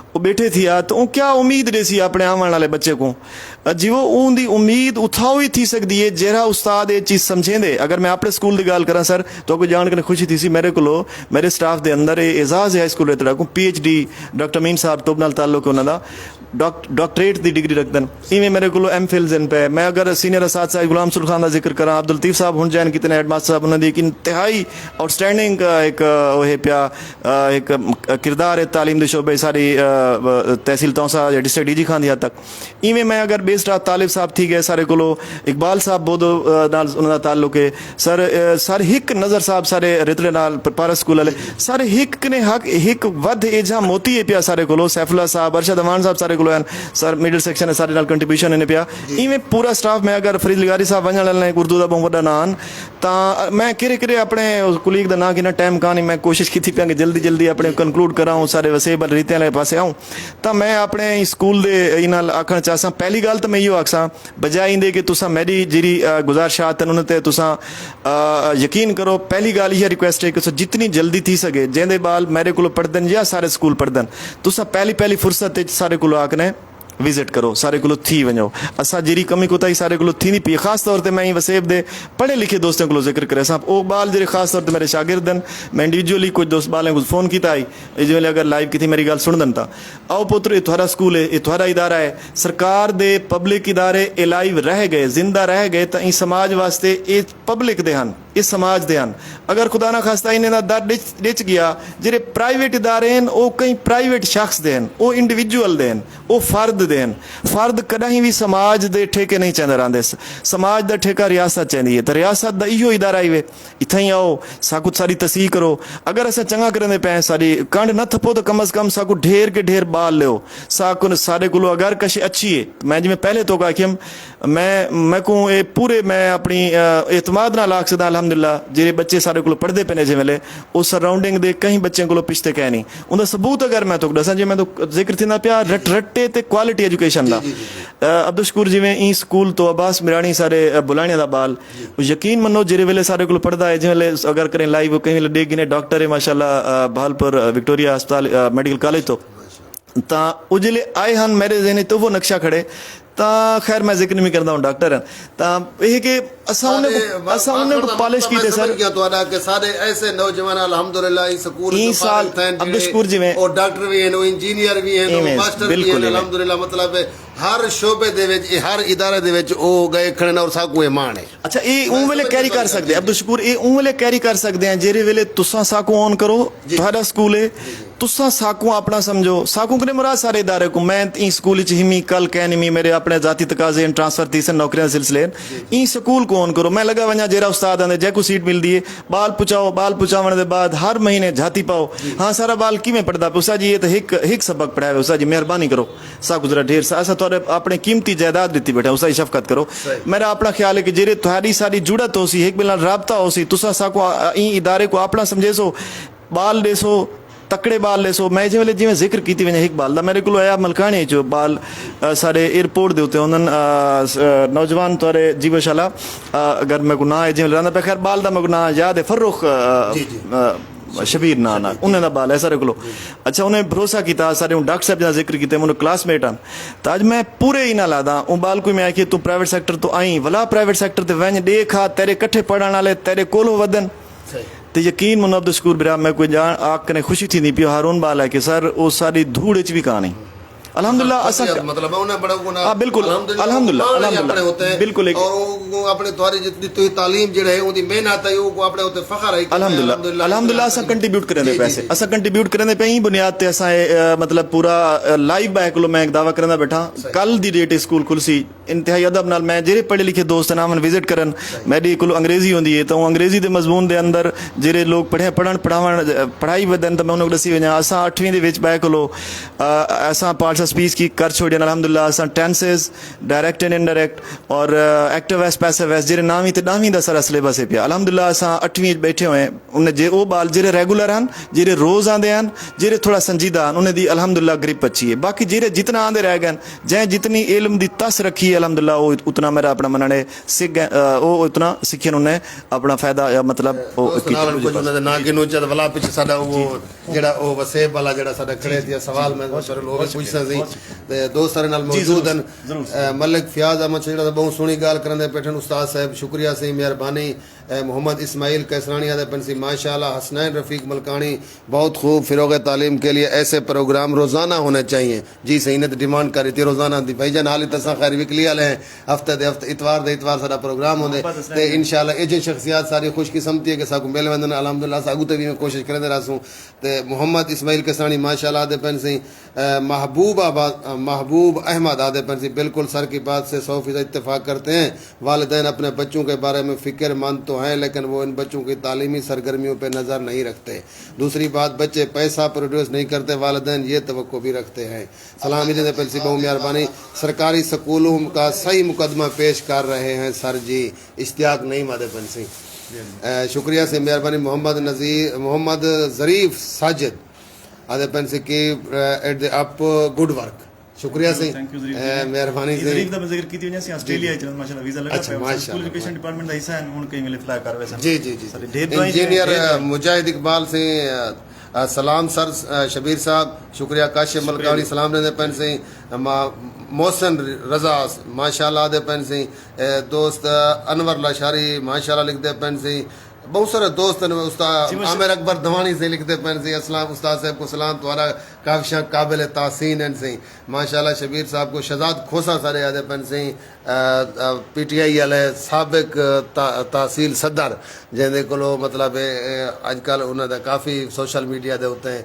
वो बैठे थी आ तो क्या उम्मीद दे सी अपने आने वाले बच्चे को जिवो उनकी उम्मीद उठाओ ही थी सकती है जेरा उस्ताद ये चीज़ समझेंदे। अगर मैं अपने स्कूल की गल करा सर तो कोई जान कर खुशी थी सी मेरे को मेरे स्टाफ के अंदर एजाज हाई स्कूल को PhD डॉक्टर मीन साहब तो नाल ताल्लुक उन्होंने डॉक्टरेट की डिग्री रखते हैं इवें मेरे को MPhil पे मैं अगर सीनियर असाद साहब गुलाम सुल खान का जिक्र करा अब्दुल लतीफ साहब हुण जैन कितने हेडमास्टर साहब उन्होंने एक इंतहाई आउटस्टैंडिंग एक पिया एक किरदार है तालीम के शोबे सारी तहसील तौसा या डिस्ट्रिक्ट DG खान हद तक इवें मैं अगर बेस्ड तालिब साहब थी गए सारे को इकबाल साहब बोधो नाल उन्होंने ताल्लुक है सर हिक नज़र साहब सारे रितले नाल पारस स्कूल वाले सारे हिक ने हक हिक वध एजा मोती है पिया सारे को सैफुल्ला साहब अरशद अमान साहब सारे सर मिडल सेक्शन है सारे नाल कंट्रीब्यूशन इन्हें पिया इवें पूरा स्टाफ में अगर फरीद लिगारी साहब वजन वाले उर्दू का बहुत बड़ा नाम तो मैं किरे अपने कुलीग का ना कि टाइम कहानी मैं कोशिश की पिया कि जल्दी जल्दी अपने कंक्लूड कराऊँ सारे वसेबल रीतियां वाले पासे आऊँ तो मैं अपने स्कूल के नाल आखना चाहसा पहली गल तो मैं इो आखसा बजाय इंदे कि तुसा मेरी जी गुजारिशात उन्होंने तुसा यकीन करो पहली गल यह रिक्वेस्ट है कि जितनी जल्दी थी सके जेंदे बाल मेरे को पढ़दन या सारे स्कूल पढ़दन तुसा पहली फुर्सत सारे को आखना विजिट करो सारे को थी वञो असा जी कमी कोताही सारे को थी पी खास तौर पर मैं वसेब दे पढ़े लिखे दोस्तों को जिक्र करे वो बाल जो खास तौर पर मेरे शागिर्द मैं इंडिविजुअली कुछ दोस्त बाल कुछ फोन किया आई जो अगर लाइव की मेरी गल सुन दन था आओ पुत्र ये थोड़ा स्कूल है ये थोड़ा इदारा है सरकार दे पब्लिक इदारे ए लाइव रह गए जिंदा रह गए तो समाज वास्ते ये पब्लिक दे हैं ਇਹ ਸਮਾਜ ਦੇ ਹਨ। ਅਗਰ ਖੁਦਾ ਨਾ ਖਾਸਤਾ ਇਹਨਾਂ ਦਾ ਦਰ ਡਿੱਚ ਗਿਆ, ਜਿਹੜੇ ਪ੍ਰਾਈਵੇਟ ਇਦਾਰੇ ਹਨ ਉਹ ਕਈ ਪ੍ਰਾਈਵੇਟ ਸ਼ਖਸ ਦੇ ਹਨ, ਉਹ ਇੰਡੀਵਿਜੂਅਲ ਦੇ ਹਨ, ਉਹ ਫਰਦ ਦੇ ਹਨ। ਫਰਦ ਕਦੇ ਵੀ ਸਮਾਜ ਦੇ ਠੇਕੇ ਨਹੀਂ ਚਾਹੁੰਦੇ ਰਹਿੰਦੇ, ਸਮਾਜ ਦਾ ਠੇਕਾ ਰਿਆਸਤ ਚਾਹੁੰਦੀ ਹੈ। ਤਾਂ ਰਿਆਸਤ ਦਾ ਇਹੋ ਇਦਾਰਾ ਹੀ ਵੇ, ਇੱਥੇ ਹੀ ਆਓ, ਸਾਕੂ ਸਾਰੀ ਤਸੀਹ ਕਰੋ। अगर अस चंगा करते पे सारी कंड न थपो तो कम अज कम साकू ढेर के ढेर बाल लो साकू सारे को अगर कश अच्छी है। मैं जिमें पहले तो कहा कि मैं को ये पूरे मैं अपनी एतमाद ना लाख सकदा अलहमदुलिल्लाह। जेरे बच्चे सारे को पढ़ते पे ने जिमें उस सराउंडिंग दे कई बच्चों को पिछते कह नहीं उनका सबूत अगर मैं तो दसा जी मैं तो जिक्र थी ना पिया रट्टे ते क्वालिटी एजुकेशन का। अब्दुल शकूर जिमें ई स्कूल तो अब्बास मिरानी सारे बुलाने का बाल यकीन मनो जेरे वेले सारे को पढ़ता है जिमें अगर करें लाइव कहीं वेले डेग ने डॉक्टर है माशाल्लाह बहालपुर विक्टोरिया अस्पताल मेडिकल कॉलेज तो उजले आए हैं मेरे जहन तो वो नक्शा खड़े तो खैर मैं जिक्र नहीं करता हूँ डॉक्टर हैं तो यह कि असा को पॉलिश की सर के सारे ऐसे नौजवान अल्हम्दुलिल्लाह इस स्कूल ई साल अब्दुल शकूर जी में और डॉक्टर भी हैं, इंजीनियर भी हैं, मास्टर भी हैं अल्हम्दुलिल्लाह। मतलब हर शोबे दे विच हर इदारे दे विच ओ गए खड़े और साकू ए मान है। अच्छा ये उन वेले कैरी कर सकते अब्दुल शकूर ये उन वेले कैरी कर सकते हैं जेरे वेले तुसा साकू ऑन करो तुम्हारा स्कूल है तुसा साकू अपना समझो साकू कने मुराद सारे इदारे को मैं ई स्कूल च हिमी कल कहनी मेरे अपने जाती तकाजे ट्रांसफर थी सन नौकरियां सिलसिले ई स्कूल को ऑन करो। मैं लगा वना जेरा उस्ताद आंदे जै को सीट मिलती है बाल पुचाओ बाल पुचावन दे बाद हर महीने झाती पाओ हाँ सारा बाल किवें पढ़दा उसा जी ये तो एक सबक पढ़ाया उसा जी मेहरबानी करो साकू जरा ढेर सा अपने कीमती जायदाद दी बैठे उसा शफकत करो। मेरा अपना ख्याल है कि जेरे तुम्हारी सारी जुड़त हो सी एक बिल राबता हो सी तुसा साको ई इदारे को अपना समझे सो बाल देसो तकड़े बाल ले सो। मैं जिवेले जिवें जिक्र की वजह एक बाल दा मेरे को आया मलकाने जो बाल सारे एयरपोर्ट दे उत्ते उन्होंने नौजवान तोरे जीवशाला अगर मैं को ना है जिवें रहा खैर बाल दा मैं को ना याद है फर्रुख शबीर ना ना उन्हें दा बाल है सारे को। अच्छा उन्हें भरोसा किया सारे डॉक्टर साहब जिन्हें जिक्र किया उन्होंने क्लासमेट हैं तो अज मैं पूरे ही ना लादा उन बाल को मैं आखिए तू प्राइवेट सैक्टर तो आई भला प्राइवेट सैक्टर ते वंज देखा तेरे कट्ठे पढ़ने वाले तेरे कोलो वदन तो यकीन मनो अब्दुल शकूर बिरा मैं कोई जान आकने खुशी थी नहीं पियो हारून बाल है कि सर वो सारी धूड़ च भी कहानी अल्हम्दुलिल्लाह असा मतलब उन्हें बड़ा गुना हां बिल्कुल अल्हम्दुलिल्लाह बिल्कुल और अपने तुम्हारी जितनी तो तालीम जेड़ा है ओदी मेहनत है वो अपने होते फखर है अल्हम्दुलिल्लाह असा कंट्रीब्यूट करने पैसे असा कंट्रीब्यूट करने पे ही बुनियाद ते असा मतलब पूरा लाइव बैक लो मैं एक दावा करना बैठा कल दी डेट स्कूल खुलसी इंतहाई अदब नाल मैं जेरे पढ़े लिखे दोस्त नामन विजिट करन मेरी को अंग्रेजी होंदी है तो अंग्रेजी दे मजमून दे अंदर जेरे लोग पढ़न पढ़ावन पढ़ाई वदन तो मैं उन्हें दसी वना असा 8वीं दे विच बैक लो असा पार्ट्स स्पीच की कर छोड़िया अल्हम्दुलिल्लाह असा टेंसेस डायरेक्ट एंड इनडायरेक्ट और एक्टिव एस पैसिव एस जेरे 9वीं ते 10वीं दा सारा सिलेबस है पिया अल्हम्दुलिल्लाह असा 8वीं बैठे हुए उन्हें जे ओ बाल जेरे रेगुलर हैं जेरे रोज आंदे हैं जेरे थोड़ा संजीदा उन्हें दी अल्हम्दुलिल्लाह ग्रिप अच्छी है। बाकी जेरे जितना आंदे रह गए जै जितनी इल्म दी तस रखी है अल्हम्दुलिल्लाह वो उतना मेरा अपना मनने सीख वो उतना सीखन उन्हें अपना फायदा या मतलब ना गिनो चद वाला पीछे साडा वो जेड़ा ओ वसेब वाला जेड़ा साडा खड़े दिया सवाल मैं सर लोग पूछना सी ते दोस्त सारे नाल मौजूद हैं मलिक फयाज अहमद जेड़ा बहुत सोहनी गाल करंदे बैठन उस्ताद साहब शुक्रिया सी मेहरबानी मोहम्मद इस्माइल कैसरानी आदे पंसी माशाल्लाह हसनैन रफीक मलकानी बहुत खूब फिरोग तालीम के लिए ऐसे प्रोग्राम रोज़ाना होने चाहिए जी सही ने तो डिमांड करी थी रोज़ाना दी भाईजान हाली तसा खैर विकली वाले हैं हफ्ते दे हफ्ते इतवार सारा प्रोग्राम होंदे ते इंशाल्लाह एजे शख्सियत सारी खुशकिस्मती है कि साकू मिल वंदन अल्हम्दुलिल्लाह सागू ते भी मैं कोशिश करदे रहसूं ते मोहम्मद इस्माइल कैसरानी माशाल्लाह आदे पंसी महबूब अहमद आदे पंसी बिल्कुल सर की बात से 100% इत्तेफाक करते हैं। वालिदैन अपने बच्चों के बारे में फिक्रमंद तो हैं लेकिन वो इन बच्चों की तालीमी सरगर्मियों पर नज़र नहीं रखते। दूसरी बात बच्चे पैसा प्रोड्यूस नहीं करते वालिदैन ये तवक्को भी रखते हैं। सलाम इधर पेंसी बहु मेहरबानी सरकारी स्कूलों का सही मुकदमा पेश कर रहे हैं सर जी इश्तियाक नहीं मादे पंसी शुक्रिया से मेहरबानी। मोहम्मद ज़रीफ साजिद आदे पेंसी की at the up good work शुक्रिया से मेहरबानी से ज़रीफ दा मैं जिक्र कीती वने सी ऑस्ट्रेलिया च माशाल्लाह वीजा लगा पे स्कूल एजुकेशन डिपार्टमेंट दा हिस्सा है हुन कई मिले फ्लाई कर वैसे जी जी जी इंजीनियर मुजाहिद इकबाल से सलाम सर शबीर साहब शुक्रिया काशिफ मलकानी सलाम दे पेन से मोहसन रजा माशाल्लाह दे पेन से दोस्त अनवर लाशारी माशाल्लाह लिख दे पेन से बहुत सारे दोस्त उस्ताद आमिर अकबर धवानी से लिखते पेन से अस्सलाम उस्ताद साहब को सलाम तुम्हारा काफिशा काबिल तासीन हैं सही माशाल्लाह शबीर साहब को शहजाद खोसा सारे आदे पन सही PTI वाले साबिक तहसील सदर जिंदे को मतलब अजकल उन्होंने काफ़ी सोशल मीडिया दे उत्ते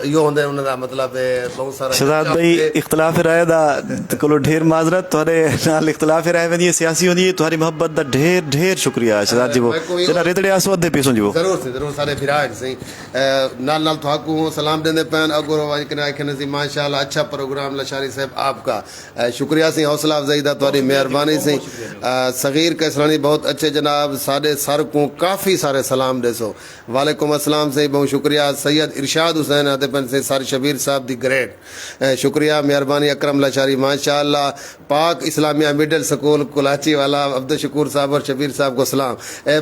यो होंदे उन्होंने मतलब बहुत सारा शहजाद भाई इख्तलाफ राय दा कोलो ढेर माजरत तुहारे नाल इख्तलाफ राय वेंदी है सियासी होंदी है तुहारी मोहब्बत दा ढेर ढेर शुक्रिया शहजाद जी वो जरा रेतड़े आसो अधे पेसो जी वो जरूर सारे फिराज सही नाल नाल थाकू सलाम देंदे पैन अगुरो वाजकने आखने सी माशाल्लाह अच्छा प्रोग्राम लशारी साहब आपका शुक्रिया सी हौसला अफजाई दा तुम्हारी मेहरबानी सी सगीर कैसरानी बहुत अच्छे जनाब साडे सर को काफ़ी सारे सलाम देसो वालेकुम अस्सलाम से बहुत शुक्रिया सैयद इरशाद हुसैन आते पन से सर शबीर साहब दी ग्रेट शुक्रिया मेहरबानी अकरम लाचारी माशाल्लाह पाक इस्लामिया मिडिल स्कूल कुलाची वाला अब्दुल शकूर साहब और शबीर साहब को सलाम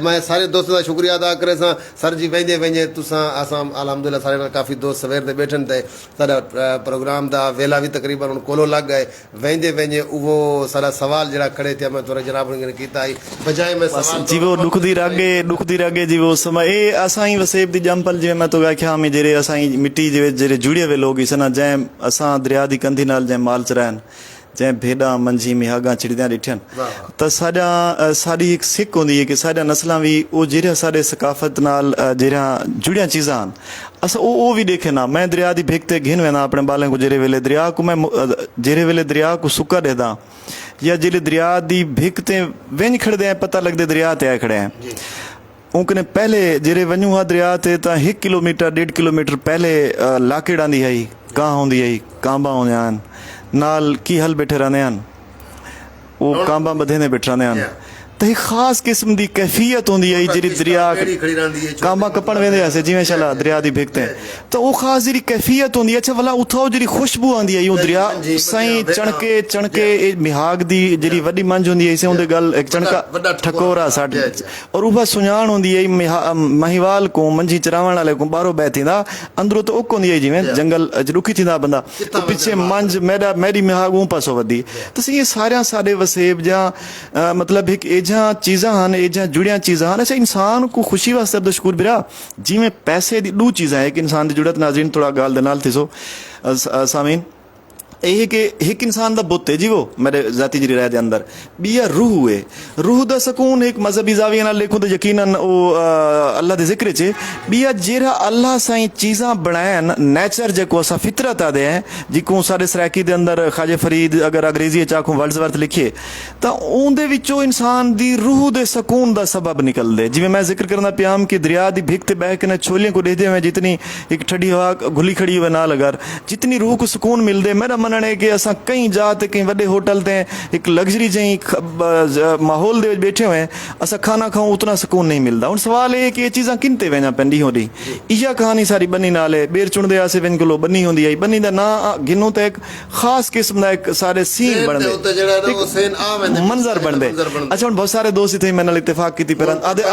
मैं सारे दोस्तों का शुक्रिया अदा करे सा सर जी वेंजे वेंजे तुसा आसाम अलहमदुलिल्लाह सारे काफ़ी दोस्त सवेर दे बैठन थे सारा प्रोग्राम दा वेला भी तकरीबन उन कोलो लग गए वेंजे वेंजे वो सारा सवाल जरा खड़े थे मैं थोड़ा जनाब ने कीता ही बजाय मैं सवाल जी वो दुख दी रागे जी वो समय ए असां ही वसेब दी जंपल जे मैं तो आख्या में जेरे असां ही मिट्टी जे जेरे जुड़े वे लोग इसना जै असां दरिया दी कंधी नाल जै माल चरान जै भेड़ा मंझी मिहागा चिड़ियां डिठन तो साड़ी एक सिक होंदी है कि साडा नस्लां भी वो जेरा साडे सकाफत नाल जेरा जुड़िया चीज़ां असा वो भी देखे ना मैं दरिया दी भिक ते घिन वेना अपने बालें को जेरे वेले दरिया को मैं जेरे वेले दरिया को सुक्का देदा या जेरे दरिया दी भिक ते वेंज खड़दे हैं पता लगदे दरिया ते आए खड़े हैं उनकने पहले जेरे वञू हा दरिया ते ता 1 किलोमीटर 1.5 किलोमीटर पहले लाकेड़ आंदी है कां होंदी है कांबा होंदे आन नाल की हल बैठे रहंदे आन वो कांबा बधे ने बैठ रहंदे आन तो एक खास किस्म की कैफियत होंदी है जी दरिया कांबा कपण वेंदे हसे जिवें शाला दरिया दी भिकते तो वो खास जी कैफियत होंदी है अच्छा भला उथो जी खुशबू आंदी है यूं दरिया सही चणके मिहाग दी जी वड्डी मंझ होंदी है इसे उंदे गल एक चणका ठकोरा साड और उबा सुञाण होंदी है महिवाल को मंझी चरावण वाले को बारो बह थींदा अंदरों तो उक होंदी है जिवें जंगल रुखी थींदा बंदा तो पीछे मंझ मेरी मिहाग ऊं पासो वधी तो ये सारे साडे वसेब जा मतलब एक एजा चीज़ां हैं एजा जुड़िया चीज़ां हैं अच्छा इंसान को खुशी वास्ते अब्दुल शकूर बिरा जिवें पैसे दी दो चीज़ां एक इंसान की जुड़त नाज़रीन थोड़ा गाल दे नाल थी सो सामीन यह कि एक इंसान का बुत है जी वो मेरे जाती जी राय के अंदर बिया रूह है रूह का सुकून एक मजहबी जाविया नाल देखो तो यकीनन वो अल्लाह के जिक्र च बिया जेरा अल्लाह साईं चीज़ां बनायन नेचर जो असा फितरत आदे हैं जिको सारे सराकी के अंदर ख्वाजा फरीद अगर अंग्रेजी चाखो वर्ड्सवर्थ लिखिए तो उनदे विचों इंसान की रूह के सुकून का सबब निकलते जिवें मैं जिक्र करना पियाम कि दरिया की भिक ते बह के छोलियों को देखते हुए जितनी एक ठंडी हवा घुली खड़ी हुए नाल अगर जितनी रूह को सुकून मिलते मेरा मनने कि असां कई जात कई वड्डे होटल ते एक लग्जरी जी माहौल दे बैठे हुए असां खाना खाऊं उतना सुकून नहीं मिलता हुण सवाल है कि ये चीज़ां किन ते वेंदा पैंदी होंदी इहा कहानी सारी बन्नी नाल है बेर चुणदे आसे वेंज कोलो बन्नी होंदी है बन्नी दा ना गिनो ते एक खास किस्म दा एक सारे सीन बनदे उत्ते जेड़ा ना वो सीन आ वेंदे मंजर बनदे अच्छा हुण बहुत सारे दोस्त थे मेरे नाल इत्तेफाक कीती पर आदे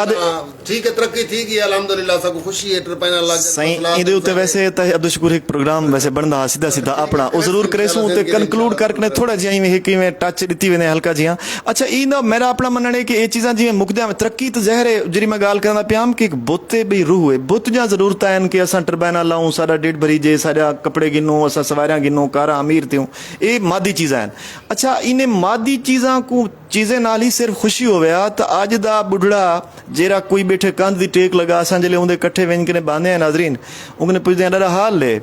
ठीक है तरक्की ठीक है अल्हम्दुलिल्लाह सबको खुशी है ट्रिप लग सही इदे उत्ते वैसे अब्दुल शकूर एक प्रोग्राम वैसे बनदा सीधा सीधा अपना ओ जरूर करे सो ते कनक्लूड करके थोड़ा जिहा कि टच दी वेंदे हल्का जिहा अच्छा इदा मेरा अपना मनना है कि ये चीज़ां जिवें मुकदियां तरक्की तो ज़हर है जी मैं गाल करना पियाम कि एक बुत बई रूह है बुत जा जरूरत हैं कि असां टरबाइना लाऊं सारा डेढ़ भरी जे सारा कपड़े गिनो असां सवारियां गिनो कारा अमीर थियूं ये मादी चीज़ां हैं अच्छा इन्हें मादी चीज़ां को चीज़ें नाल ही सिर्फ खुशी होवे तो अज दा बुढ़ड़ा जेरा कोई बैठे कंध दी टेक लगा असां जिले उंदे कट्ठे वेंज के बांधे हैं नाजरीन उन्हें पुछदे हैं ॾाढा हाल ले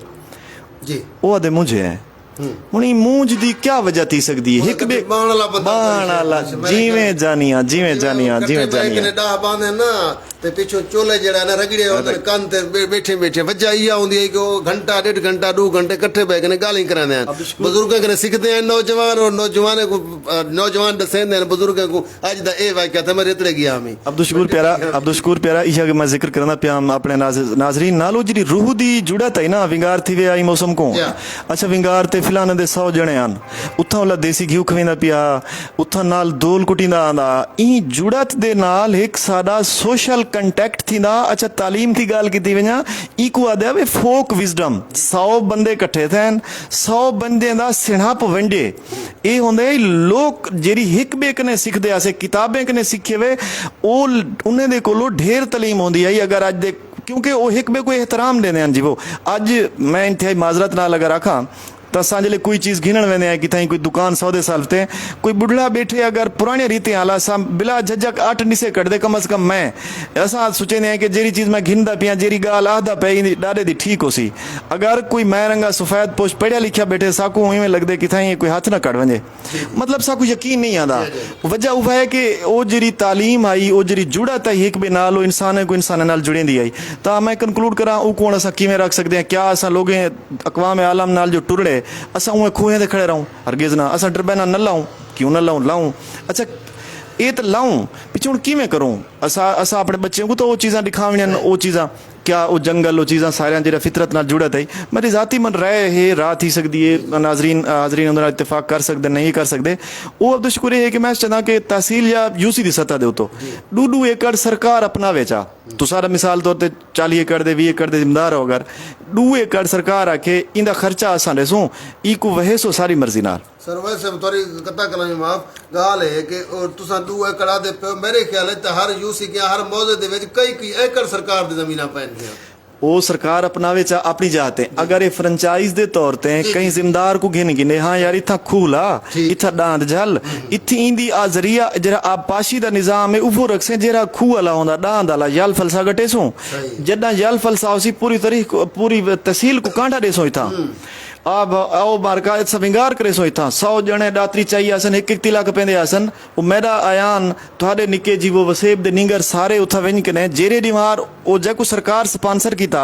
जी वो आदे मुझे है हुण मूंझ दी क्या वजह थी सकदी है एक बे बाण वाला जिवें जानिया डा बांधे ना ते पिछो चोले जेड़ा ना रगड़े होंदे कान ते बैठे बैठे वजह इहा होंदी है कि वो घंटा 1.5 घंटा 2 घंटे इकट्ठे बैठ के गाली करांदे हैं बुजुर्ग कने सिखदे हैं नौजवान और नौजवान दसेंदे हैं बुजुर्ग को अज दा ए वाकया ते मैं रेतड़े गया मैं अब्दुल शकूर प्यारा इहा के मैं जिक्र करना पिया अपने नाजरीन नालो जी रूह दी जुड़त है ना विंगार थी वे आई मौसम को अच्छा विंगार ते फिलाने दे 100 जने आन उथा वाला देसी घी खवेंदा पिया उथा नाल दोल कुटींदा आंदा ई जुड़त दे नाल एक सादा सोशल कंटेक्ट थींदा अच्छा तालीम की गाल कीती वञा इको आदे वे फोक विजडम 100 बंदे इकट्ठे थियन 100 बंदे दा सिणप वंडे ये होंदे लोग जेरी हिक बे कने सिखदे आसे किताबें कने सिखे वे ओ उन्हें दे कोलो ढेर तालीम होंदी है अगर अज दे क्योंकि वो एक बे को एहतराम देने हैं जी। वो अज मैं इंतहाई माजरत नाल अगर आखा तो असांजे कोई चीज़ घिनण वेंदे हैं किथाई कोई दुकान सौदे साल ते कोई बुढ़ड़ा बैठे अगर पुराने रीति आला असां बिला झझक 8 निसे कढदे कम अज कम मैं असां सोचेंदे हैं कि जहिड़ी चीज़ मैं घिनदा पिया जहिड़ी ॻाल्हि आहदा पई ॾाढे दी ठीक होसी। अगर कोई मैं रंगा सफ़ेद पोश पढ़िया लिखिया बैठे साकू इवें लगदे किथाई कोई हथ न कढ वञे, मतलब साकू यकीन नहीं आंदा। वजह उहा है कि वो जहिड़ी तालीम आई वो जहिड़ी जुड़त आई एक बे नाल वो इंसान को इंसान नाल जुड़ेंदी आई। तो मैं कंक्लूड करा वो कोण असां किवें रख सकते हैं, क्या असां लोग अक़वाम आलम नाल जो टुरड़े असां उहे खूहें ते खड़े रहूं, हरगिज़ ना। असां ड्रबैना न लाऊं, क्यों न लाऊं, लाऊं। अच्छा ये तो लाऊं पिछे हुण किवें करूं असां अपने बच्चों को तो वो चीज़ां दिखावणियां वो चीज़ां क्या वो जंगल वो चीज़ां सारियां जेह्ड़ा फितरत नाल जुड़त है। मेरी ज़ाती मन राय है राह थी सकती है, नाजरीन हाजरीन उंदे नाल इत्तेफाक कर सकते नहीं कर सकते। वो अब्दुल शुक्र है कि मैं चाहता कि तहसील या यूसी की सतह दे उतो 2-2 एकड़ सरकार अपनावे चा तो सारा मिसाल तौर पर 40 एकड़ दे 20 एकड़ दे जिम्मेदार हो अगर 2 एकड़ सरकार आखे इंदा खर्चा असां ॾिसूं ई को वहेसो सारी मर्जी नाल। सर वैसे थोड़ी कता कलामी माफ गाल है कि तुसा 2 एकड़ आदे पे मेरे ख्याल है हर यूसी के हर मौजे दे विच कई एकड़ सरकार दी जमीनां पैन दियां वो सरकार अपनावे चा अपनी जाते अगर ये फ्रेंचाइज दे तौर ते कहीं जिम्मेदार को घिन गिने हाँ यार इथा खूला इथा डांद जल इथी इंदी आ जरिया जरा आप पाशी दा निजाम है उभो रखसे जरा खूह वाला होंदा डांद वाला यल फलसा गटेसो जदा यल फलसा उसी पूरी तरीक पूरी तहसील को कांठा देसो इथा अब आओ मार्का सविंगार करे सो इथा 100 जने दात्री चाहिए आसन 1-1 तिलक पेंदे आसन वो मेरा आयान थोड़े निके जी वो वसेब दे निंगर सारे उथा वेन कने जेरे दीवार वो जको सरकार स्पॉन्सर कीता।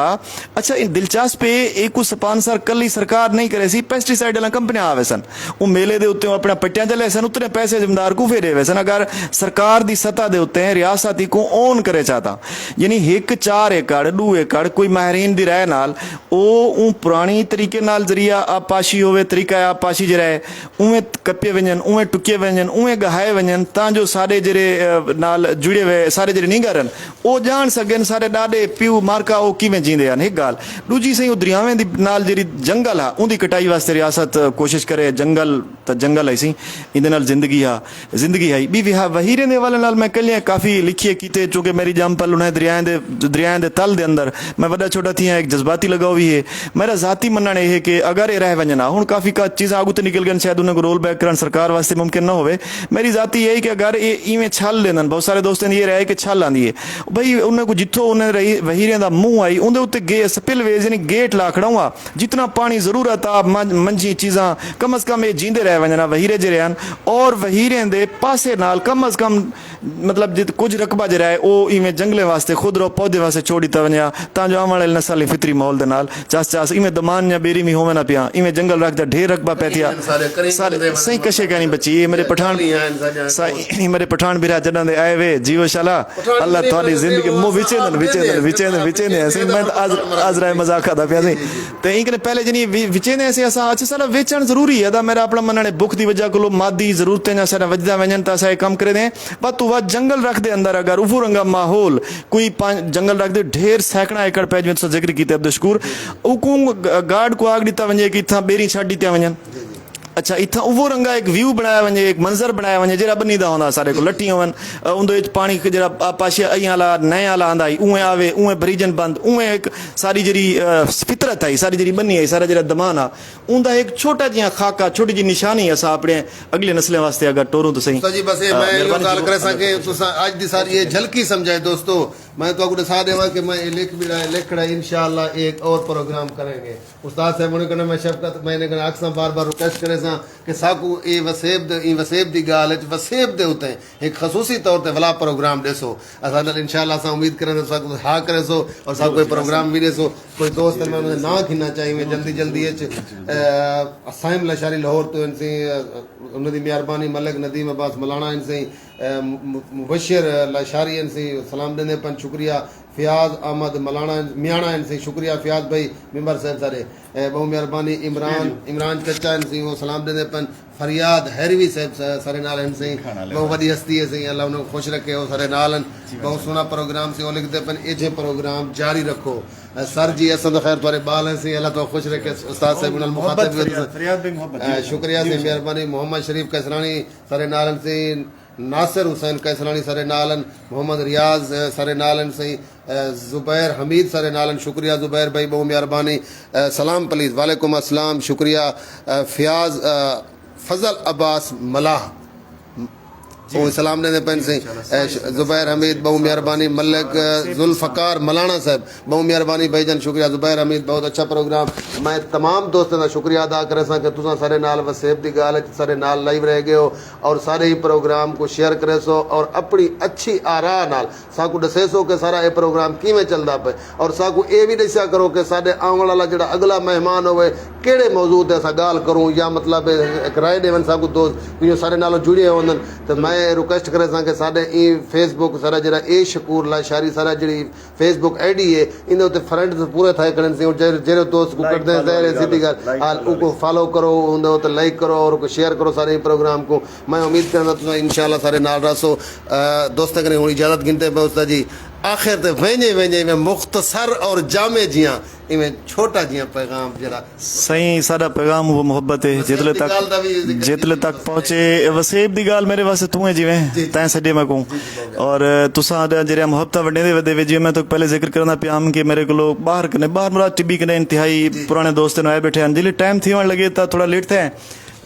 अच्छा इन दिलचस्प पे एक को स्पॉन्सर कली सरकार नहीं करे सी पेस्टिसाइड वाला कंपनी आवे सन वो मेले दे उत्ते अपना पट्टियां चले सन उतने पैसे जिम्मेदार को फेरे वे सन। अगर सरकार दी सतह दे उत्ते रियासती को ओन करे चाहता यानी 1-4 एकड़ 2 एकड़ कोई माहरीन दी राय नाल ओ पुरानी तरीके नाल जरिए आपाशी होवे तरीका आपाशी जरा है उवें कपे वंजन उवें टुके वंजन उवें गहाए वंजन तां जो सारे जरे नाल जुड़े हुए सारे जरे नहीं करन वो जान सकन सारे डाडे प्यू मार्का वो किवें जींदे हन। एक गाल दूजी सही दरियावें दी नाल जरी जंगल आ उंदी कटाई वास्ते रियासत कोशिश करे जंगल तो जंगल है सी इंदे नाल जिंदगी है बी वहीरे दे वाले नाल मैं कलियां काफ़ी लिखिए कीते चूंकि मेरी जंपल उन्हें दरियाएं दे तल दे अंदर मैं वड्डा छोटा थी एक जज्बाती लगाव भी है। मेरा ज़ाती मनण है कि अगर ये रह वंजना हूँ काफ़ी का चीज़ आगू तो निकल गए शायद उन्हें रोल बैक करन सरकार वास्ते मुमकिन ना होवे। मेरी ज़ाती यही कि अगर ये इवें छल लेन बहुत सारे दोस्तों ने ये रहा है कि छल आंदी है भाई उन्हें को जिथों उन्हें रही वहीरे का मुँह आई उन्हें उत्ते गे स्पिल वेज यानी गेट लाखड़ा हुआ जितना पानी ज़रूरत आ मंझी चीज़ां कम अज़ कम ये जींदे रह वंजना वहीरे जरे हैं और वहीरे दे पासे नाल कम अज़ कम मतलब जित कुछ रकबा जरा है वो इवें जंगले वास्ते खुद रो पौधे वास्ते छोड़ी ता वंजा तां जो आने वाले नस्ल फितरी माहौल दे नाल चास इवें दमान या बेरी में होवे ना पिया इवें जंगल रखता ढेर रकबा पैथिया सारे सही कशे कहनी बची ये मेरे पठान बिरा जडा दे आए वे जीव शाला अल्लाह थोड़ी जिंदगी मो विचे ने ऐसे मैं आज राय मजाक आदा पिया ते इनके पहले जनी विचे ने ऐसे असा अच्छा सारा वेचन जरूरी है दा मेरा अपना मनने भुख दी वजह को मादी जरूरतें ना सारा वजदा वंजन ता सा काम करे दे बस तू वा जंगल रख दे अंदर अगर उफो रंगा माहौल कोई जंगल रख दे ढेर सैकड़ा एकड़ पे जो जिक्र कीते अब्दुल शकूर उको गार्ड को आग दिता वंजे कि इथा बेरी छाड़ी त्या वंजन। अच्छा इतना उवो रंगा एक व्यू बनाया वंजे एक मंजर बनाया वंजे जरा बनी दा होंदा सारे को लट्टी होवन उंदे पानी जरा पाशे अई आला नए आला आंदा उए आवे उए भरीजन बंद उए एक सारी जरी फितरत आई सारी जरी बनी आई सारा जरा दमान आ उंदा एक छोटा जिया खाका छोटी जी निशानी असा अपने अगले नस्लें वास्ते अगर टोरूं तो सही जी बस मैं यो गाल करे सके तुसा आज दी सारी ये झलकी समझाए दोस्तों मैं तो आपको साथ देवा कि मैं लिख भी रहा लिखड़ा इंशाल्लाह एक और प्रोग्राम करेंगे उस्ताद साहब ने कहना मैं शफकत मैंने कहना अक्सर बार रिक्वेस्ट करे कि साकू ए वसेब दी गाल वसेब दे उते एक खसूसी तौर ते वला प्रोग्राम देसो असा इंशाल्लाह असा उम्मीद करें साकू हाँ करे सो और साकू कोई प्रोग्राम भी देसो कोई दोस्त मैं उन्हें ना खिना चाहिए जल्दी साइम लशारी लाहौर तो इनसे उन्हें मेहरबानी मलिक नदीम अब्बास मलाना इनसे मुबशर लशारी इनसे सलाम देने पन शुक्रिया फयाज अहमद मलाना मियाना इनसे शुक्रिया फयाज भाई मेंबर साहब सारे बहुत मेहरबानी इमरान चचा इनसे वो सलाम देने पन फरियाद हैरवी साहब सारे नाल इनसे बहुत बड़ी हस्ती है सही अल्लाह उन्हें खुश रखे हो सारे नाल बहुत सोना प्रोग्राम से वो लिखते पन ये प्रोग्राम जारी रखो सर जी असल तो खैर तुम्हारे बाल हैं से अल्लाह तो खुश रखे उस्ताद साहब उन्हें मुखातब शुक्रिया से मेहरबानी मोहम्मद शरीफ कसरानी सारे नाल से नासिर हुसैन कैसलानी सारे नालन, मोहम्मद रियाज सारे नालन सही, ज़ुबैर हमीद सारे नालन, शुक्रिया ज़ुबैर भाई, बहुत मेहरबानी। सलाम प्लीज़, वालेकुम अस्सलाम, शुक्रिया। फ़ियाज़ फजल अब्बास मलाह वो सलाम ने पेन से, ज़ुबैर हमीद बहु मेहरबानी। मलिक जुल्फ़कार मलाना साहब बहु मेहरबानी भाईजान, शुक्रिया। ज़ुबैर हमीद बहुत अच्छा प्रोग्राम। मैं तमाम दोस्तों का शुक्रिया अदा करे सा कि तुसा सारे नाल वसेब की गाल सारे नाल लाइव रह गए हो और सारे ही प्रोग्राम को शेयर करे सो और अपनी अच्छी आरा नाल साकू दसे सो कि सारा ये प्रोग्राम किवें चलदा पे और साकू ये भी दस्या करो कि साडे आउण वाला जिहड़ा अगला मेहमान होवे केड़े मौजू ते असां गाल करूं या मतलब एक राय देवन साकू दोस्त जो सारे नालों जुड़े होंदन। तो मैं रिक्वेस्ट करे सा कि साडे ई फेसबुक सारा जिहड़ा ए शकूर लाशारी सारा जिहड़ी फेसबुक आईडी है इन उत्ते फ्रेंड्स पूरे थाए करन से जेरे दोस्त को करदे हैं सीधी गल हाल उनको फॉलो करो उन उत्ते लाइक करो और शेयर करो सारे प्रोग्राम को। मैं उम्मीद करना तुम इंशाल्लाह सारे नाल रसो। दोस्तों कने हुण इजाजत गिनते पे उस्ताद जी आखिर ते वेंजे वेंजे में मुख्तसर और जामे जियां इवें छोटा जियां पैगाम जरा सही सारा पैगाम वो मोहब्बत है जितले तक पहुंचे। वसेब दी गाल मेरे वास्ते तू है जिवें तैं सडे मैं कहूं और तुसां जेरे मोहब्बत वड्डे दे वदे जिवें मैं तो पहले जिक्र करना पिया हम कि मेरे को बाहर मुराद टिब्बी कने इंतहाई पुराने दोस्त आए बैठे हैं जिले टाइम थी लगे तो थोड़ा लेट थे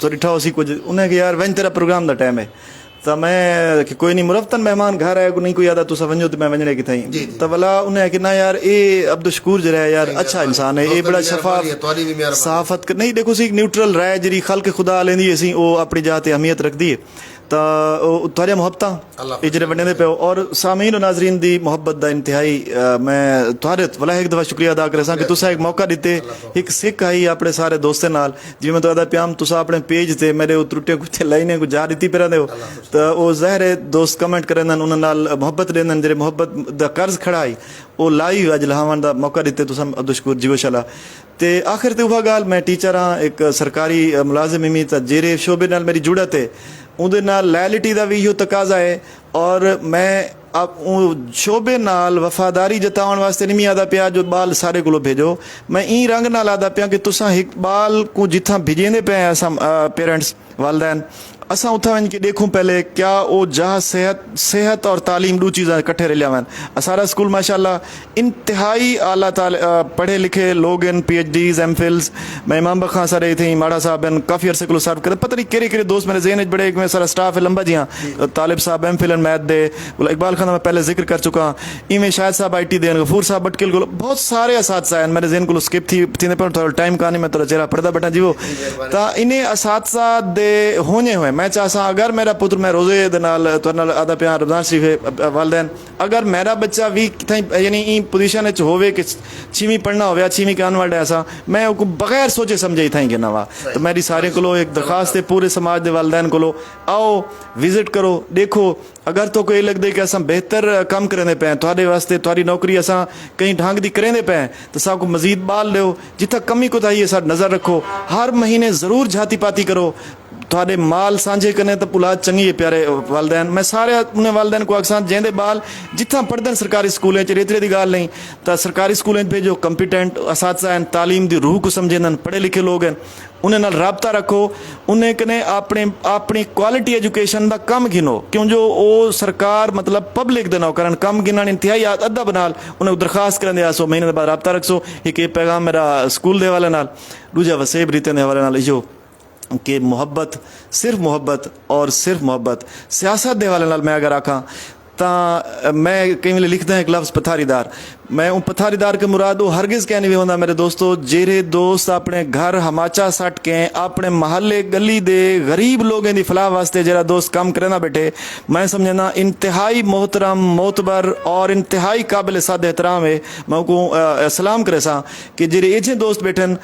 तो डिठा उसी कुछ उन्हें कि यार वन तेरा प्रोग्राम दा टाइम है तो मैं कि कोई नहीं मुरफ्तन मेहमान घर आया नहीं कोई यादा तुसा वंजो तो मैं वंजने की थी तो भला उन्हें कि ना यार ये अब्दुल शकूर जरा है यार अच्छा इंसान है ये बड़ा शफाफ सहाफत नहीं देखो सी न्यूट्रल राय जी खल के खुदा लेंदी असी वो अपनी जात अहमियत रखती है तो थोड़िया मुहब्बत इजरे बने दे पे और सामीन और नाजरीन दी मोहब्बत दा इंतहाई मैं थोड़े वाला एक दफा शुक्रिया अदा करे कि तुसा एक मौका दिते एक सिख आई अपने सारे दोस्तें नाल जिवें तो अदा प्याम तुसा अपने पेज ते मेरे त्रुटियां कुछ लाइनें कुछ जा दी पे हो तो वो ज़ाहिर है दोस्त कमेंट करन उन्हां नाल मोहब्बत देन जेरे मोहब्बत दा कर्ज खड़ा आई वो लाइव अज लहावन दा मौका दिते तुसा अब्दुल शकूर जी शाला ते आखिर ते उहा गाल मैं टीचर हाँ एक सरकारी मुलाजिम इमी तो जेरे शोबे नाल मेरी जुड़त है उहदे नाल लॉयल्टी दा भी इहो तकाजा है और मैं अब शोबे नाल वफादारी जताउण वास्ते नहीं आदा पिया जो बाल सारे को भेजो मैं ई रंग नाल आदा पिया कि तुसां हिक बाल को जिथा भेजेंदे पे असां पेरेंट्स वालदैन असां उथा वञ के देखूं पहले क्या वो जहाँ सेहत और तालीम दो चीज़ा कट्ठे रलिया वन। असारा स्कूल माशाल्लाह इंतहाई आला पढ़े लिखे लोग हैं PhDs MPhils मैं इमाम बखां सारे थे माड़ा साहब हैं काफ़ी अरसे को सर्व करे पता नहीं केरे केरे दोस्त मेरे जहन बड़े एक में सारा स्टाफ है लंबा जियाँ तालिब साहब MPhil मैथ दे इकबाल खान मैं पहले जिक्र कर चुका इवें शायद साहब IT दे गफूर साहब बटकिल को बहुत सारे असातिज़ा हैं मेरे जहन को स्किप थी थी थोड़ा टाइम कहानी में थोड़ा चेहरा पढ़दा बटा जीवो तो इन्हें असातिज़ा दे होने हुए मैं चाहसा अगर मेरा पुत्र मैं रोजे दे नाल आदा प्यार रमजान शरीफ वालदैन अगर मेरा बच्चा भी यानी ई पोजीशन च होवे कि 6वीं पढ़ना होवे 6वीं के आने वाले ऐसा मैं उनको बगैर सोचे समझे था कि नवा तो मेरी सारे को एक दरखास्त है पूरे समाज के वालदैन को आओ विजिट करो देखो अगर तो कोई लगता है कि अस बेहतर कम करेंदे पे थोड़े वास्ते थोड़ी नौकरी अस कहीं ढंग की करेंदे पे तो साको मजीद बाल लो जिथा कमी कोताही है साथ नज़र रखो हर महीने ज़रूर झाती पाती करो थोड़े माल सांझे करने तो पुलाद चंगी है प्यारे वालदैन मैं सारे उन्हें वालदैन को अक्सर जेंदे बाल जिथा पढ़ते सरकारी स्कूलें रेतरे की गाल नहीं तो सरकारी स्कूलें भेजो कंपिटेंट असातिज़ा हैं तालीम की रूह को समझेंदन पढ़े लिखे लोग हैं उन्हें नाल राबता रखो उन्हें कने अपनी क्वालिटी एजुकेशन का कम गिनो क्यों जो वो सरकार मतलब पब्लिक दे नौकरन कम गिनन इंतहाई अद्धा बनाल उन्हें दरखास्त करने आसो महीने बाद राबता रखसो एक पैगाम मेरा स्कूल दे वाले नाल दूजा वसेब रीते दे वाले नाल इहो कि मोहब्बत और सिर्फ मोहब्बत सियासत दे वाले नाल मैं अगर आखा तो मैं कई वेले लिखता एक लफ्ज़ पथारीदार मैं उन पथारीदार के मुराद वो हरगिज़ कहने भी होंदा मेरे दोस्तों जेरे दोस्त अपने घर हमाचा सट के अपने महल्ले गली दे गरीब लोगों की फलाह वास्ते जरा दोस्त काम करना बैठे मैं समझना इंतहाई मोहतरम मोतबर और इंतहाई काबिल साद एहतराम है मैं उनको सलाम करे सा कि जेरे एजे दोस्त बैठन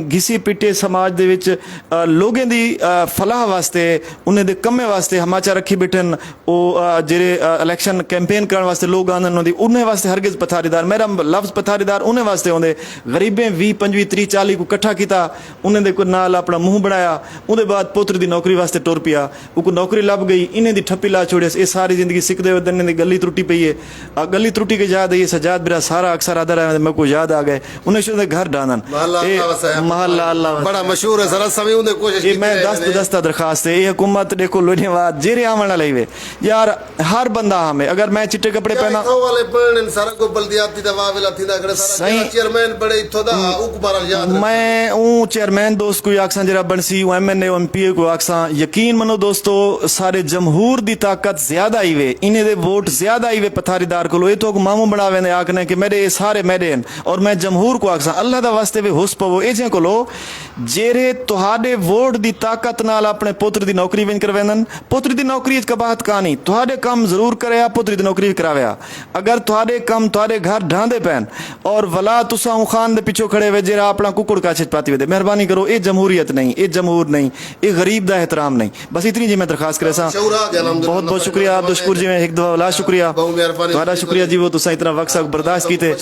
घिसी पिटे समाज दे विच लोगों की फलाह वास्ते उन्हें दे कम्मे वास्ते हमाचा रखी बैठन वो जेरे इलेक्शन कैंपेन करने वास्ते लोग आंदन उन्हें वास्ते हरगिज़ पथारीदार मेरा लफ्ज़ पथारीदार उन्हें वास्ते होंदे गरीबें 20 25 30 40 को इकट्ठा किया उन्हें दे कोई नाल अपना मुंह बनाया उहदे बाद पुत्र दी नौकरी वास्ते टुर पिया उनको नौकरी लभ गई इन्हें दी ठप्पी ला छोड़े ये सारी जिंदगी सिखदे हुए दिन दी गली त्रुटी पई है गली त्रुटी के याद है ये सजाद बिरा सारा अक्सर आदर है मेरे को याद आ गए उन्हें शुरू घर डानन महल्ला अल्लाह बड़ा मशहूर है जरा समय उन्हें कोशिश ये मैं दस्ता दरखास्त है ये हुकूमत देखो लोने बाद जेरे आवन वाला ही यार हर बंदा हमें अगर मैं चिट्टे कपड़े पहना वाले पढ़न सारा को बल्दियाती दवा वेला थीदा करे सारा चेयरमैन बड़े इथो दा उकबार याद मैं ऊ चेयरमैन दोस्त कोई आखसा जरा बनसी ऊ एमएनए एमपीए को आखसा यकीन मनो दोस्तों सारे जमहूर दी ताकत ज्यादा ही वे इन्हें दे वोट ज्यादा ही वे पथारीदार को लो ये तो मामू बनावे ने आखने कि मेरे ये सारे मेरे और मैं जमहूर को आखसा अल्लाह दा वास्ते वे हुस पवो ए जे को लो जेरे तुहाडे वोट दी ताकत नाल अपने पुत्र दी नौकरी विन करवेंदन पुत्र दी नौकरी कबाहत कहानी तुहाडे काम जरूर करया पुत्र दी नौकरी कराया अगर तुहाडे काम तुहाडे घर ढांदे पैन और वला तुसा खान दे पिछो खड़े वे जेरा अपना कुकुड़ का पाती वे मेहरबानी करो ये जमहूरियत नहीं ये जमहूर नहीं ये गरीब दा एहतराम नहीं बस इतनी जी मैं दरखास्त करे सा बहुत बहुत शुक्रिया अब्दुल जी में एक दफा ला शुक्रिया तुहाडा शुक्रिया जी वो तुसा इतना वक्त सक बर्दाश्त कीते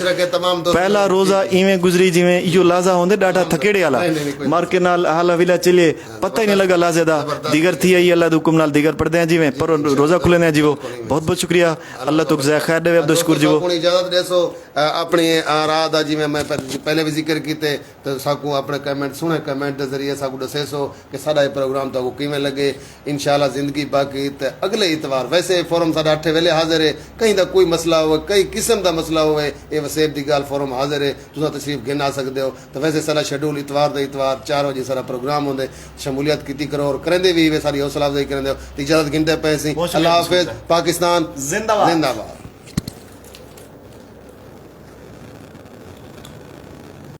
पहला रोजा इवें गुजरी जिवें यो लाजा होंदे डाटा थकेड़े वाला मार के नाल हाला विला चले पता ही नहीं लगा लाजे दा दिगर थी आई अल्लाह दे हुक्म नाल दिगर पढ़दे हैं जिवें पर रोजा खुले ने जीवो बहुत बहुत शुक्रिया अल्लाह तुक जय खैर दे अब्दुल शुक्र जीवो अपनी इजाजत देसो अपनी राह दा जिवें मैं पहले भी जिक्र कीते तो साकू अपने कमेंट सुने कमेंट के जरिए साकू दसेसो कि साडा ये प्रोग्राम तो किवें लगे इंशाल्लाह जिंदगी बाकी ते अगले इतवार वैसे फोरम साडा 8 वेले हाजिर है कहीं दा कोई मसला हो कई किस्म दा मसला होवे ये वसेब दी गल फोरम हाजिर है तुसा तशरीफ गिन आ सकदे हो तो वैसे सारा शेड्यूल इतवार दे इतवार 4 बजे सारा प्रोग्राम होंदे शमूलियत कीती करो और करेंदे भी वे सारी हौसला अफजाई करेंदे हो इजाजत गिनदे पे सी अल्लाह हाफिज पाकिस्तान जिंदाबाद जिंदाबाद।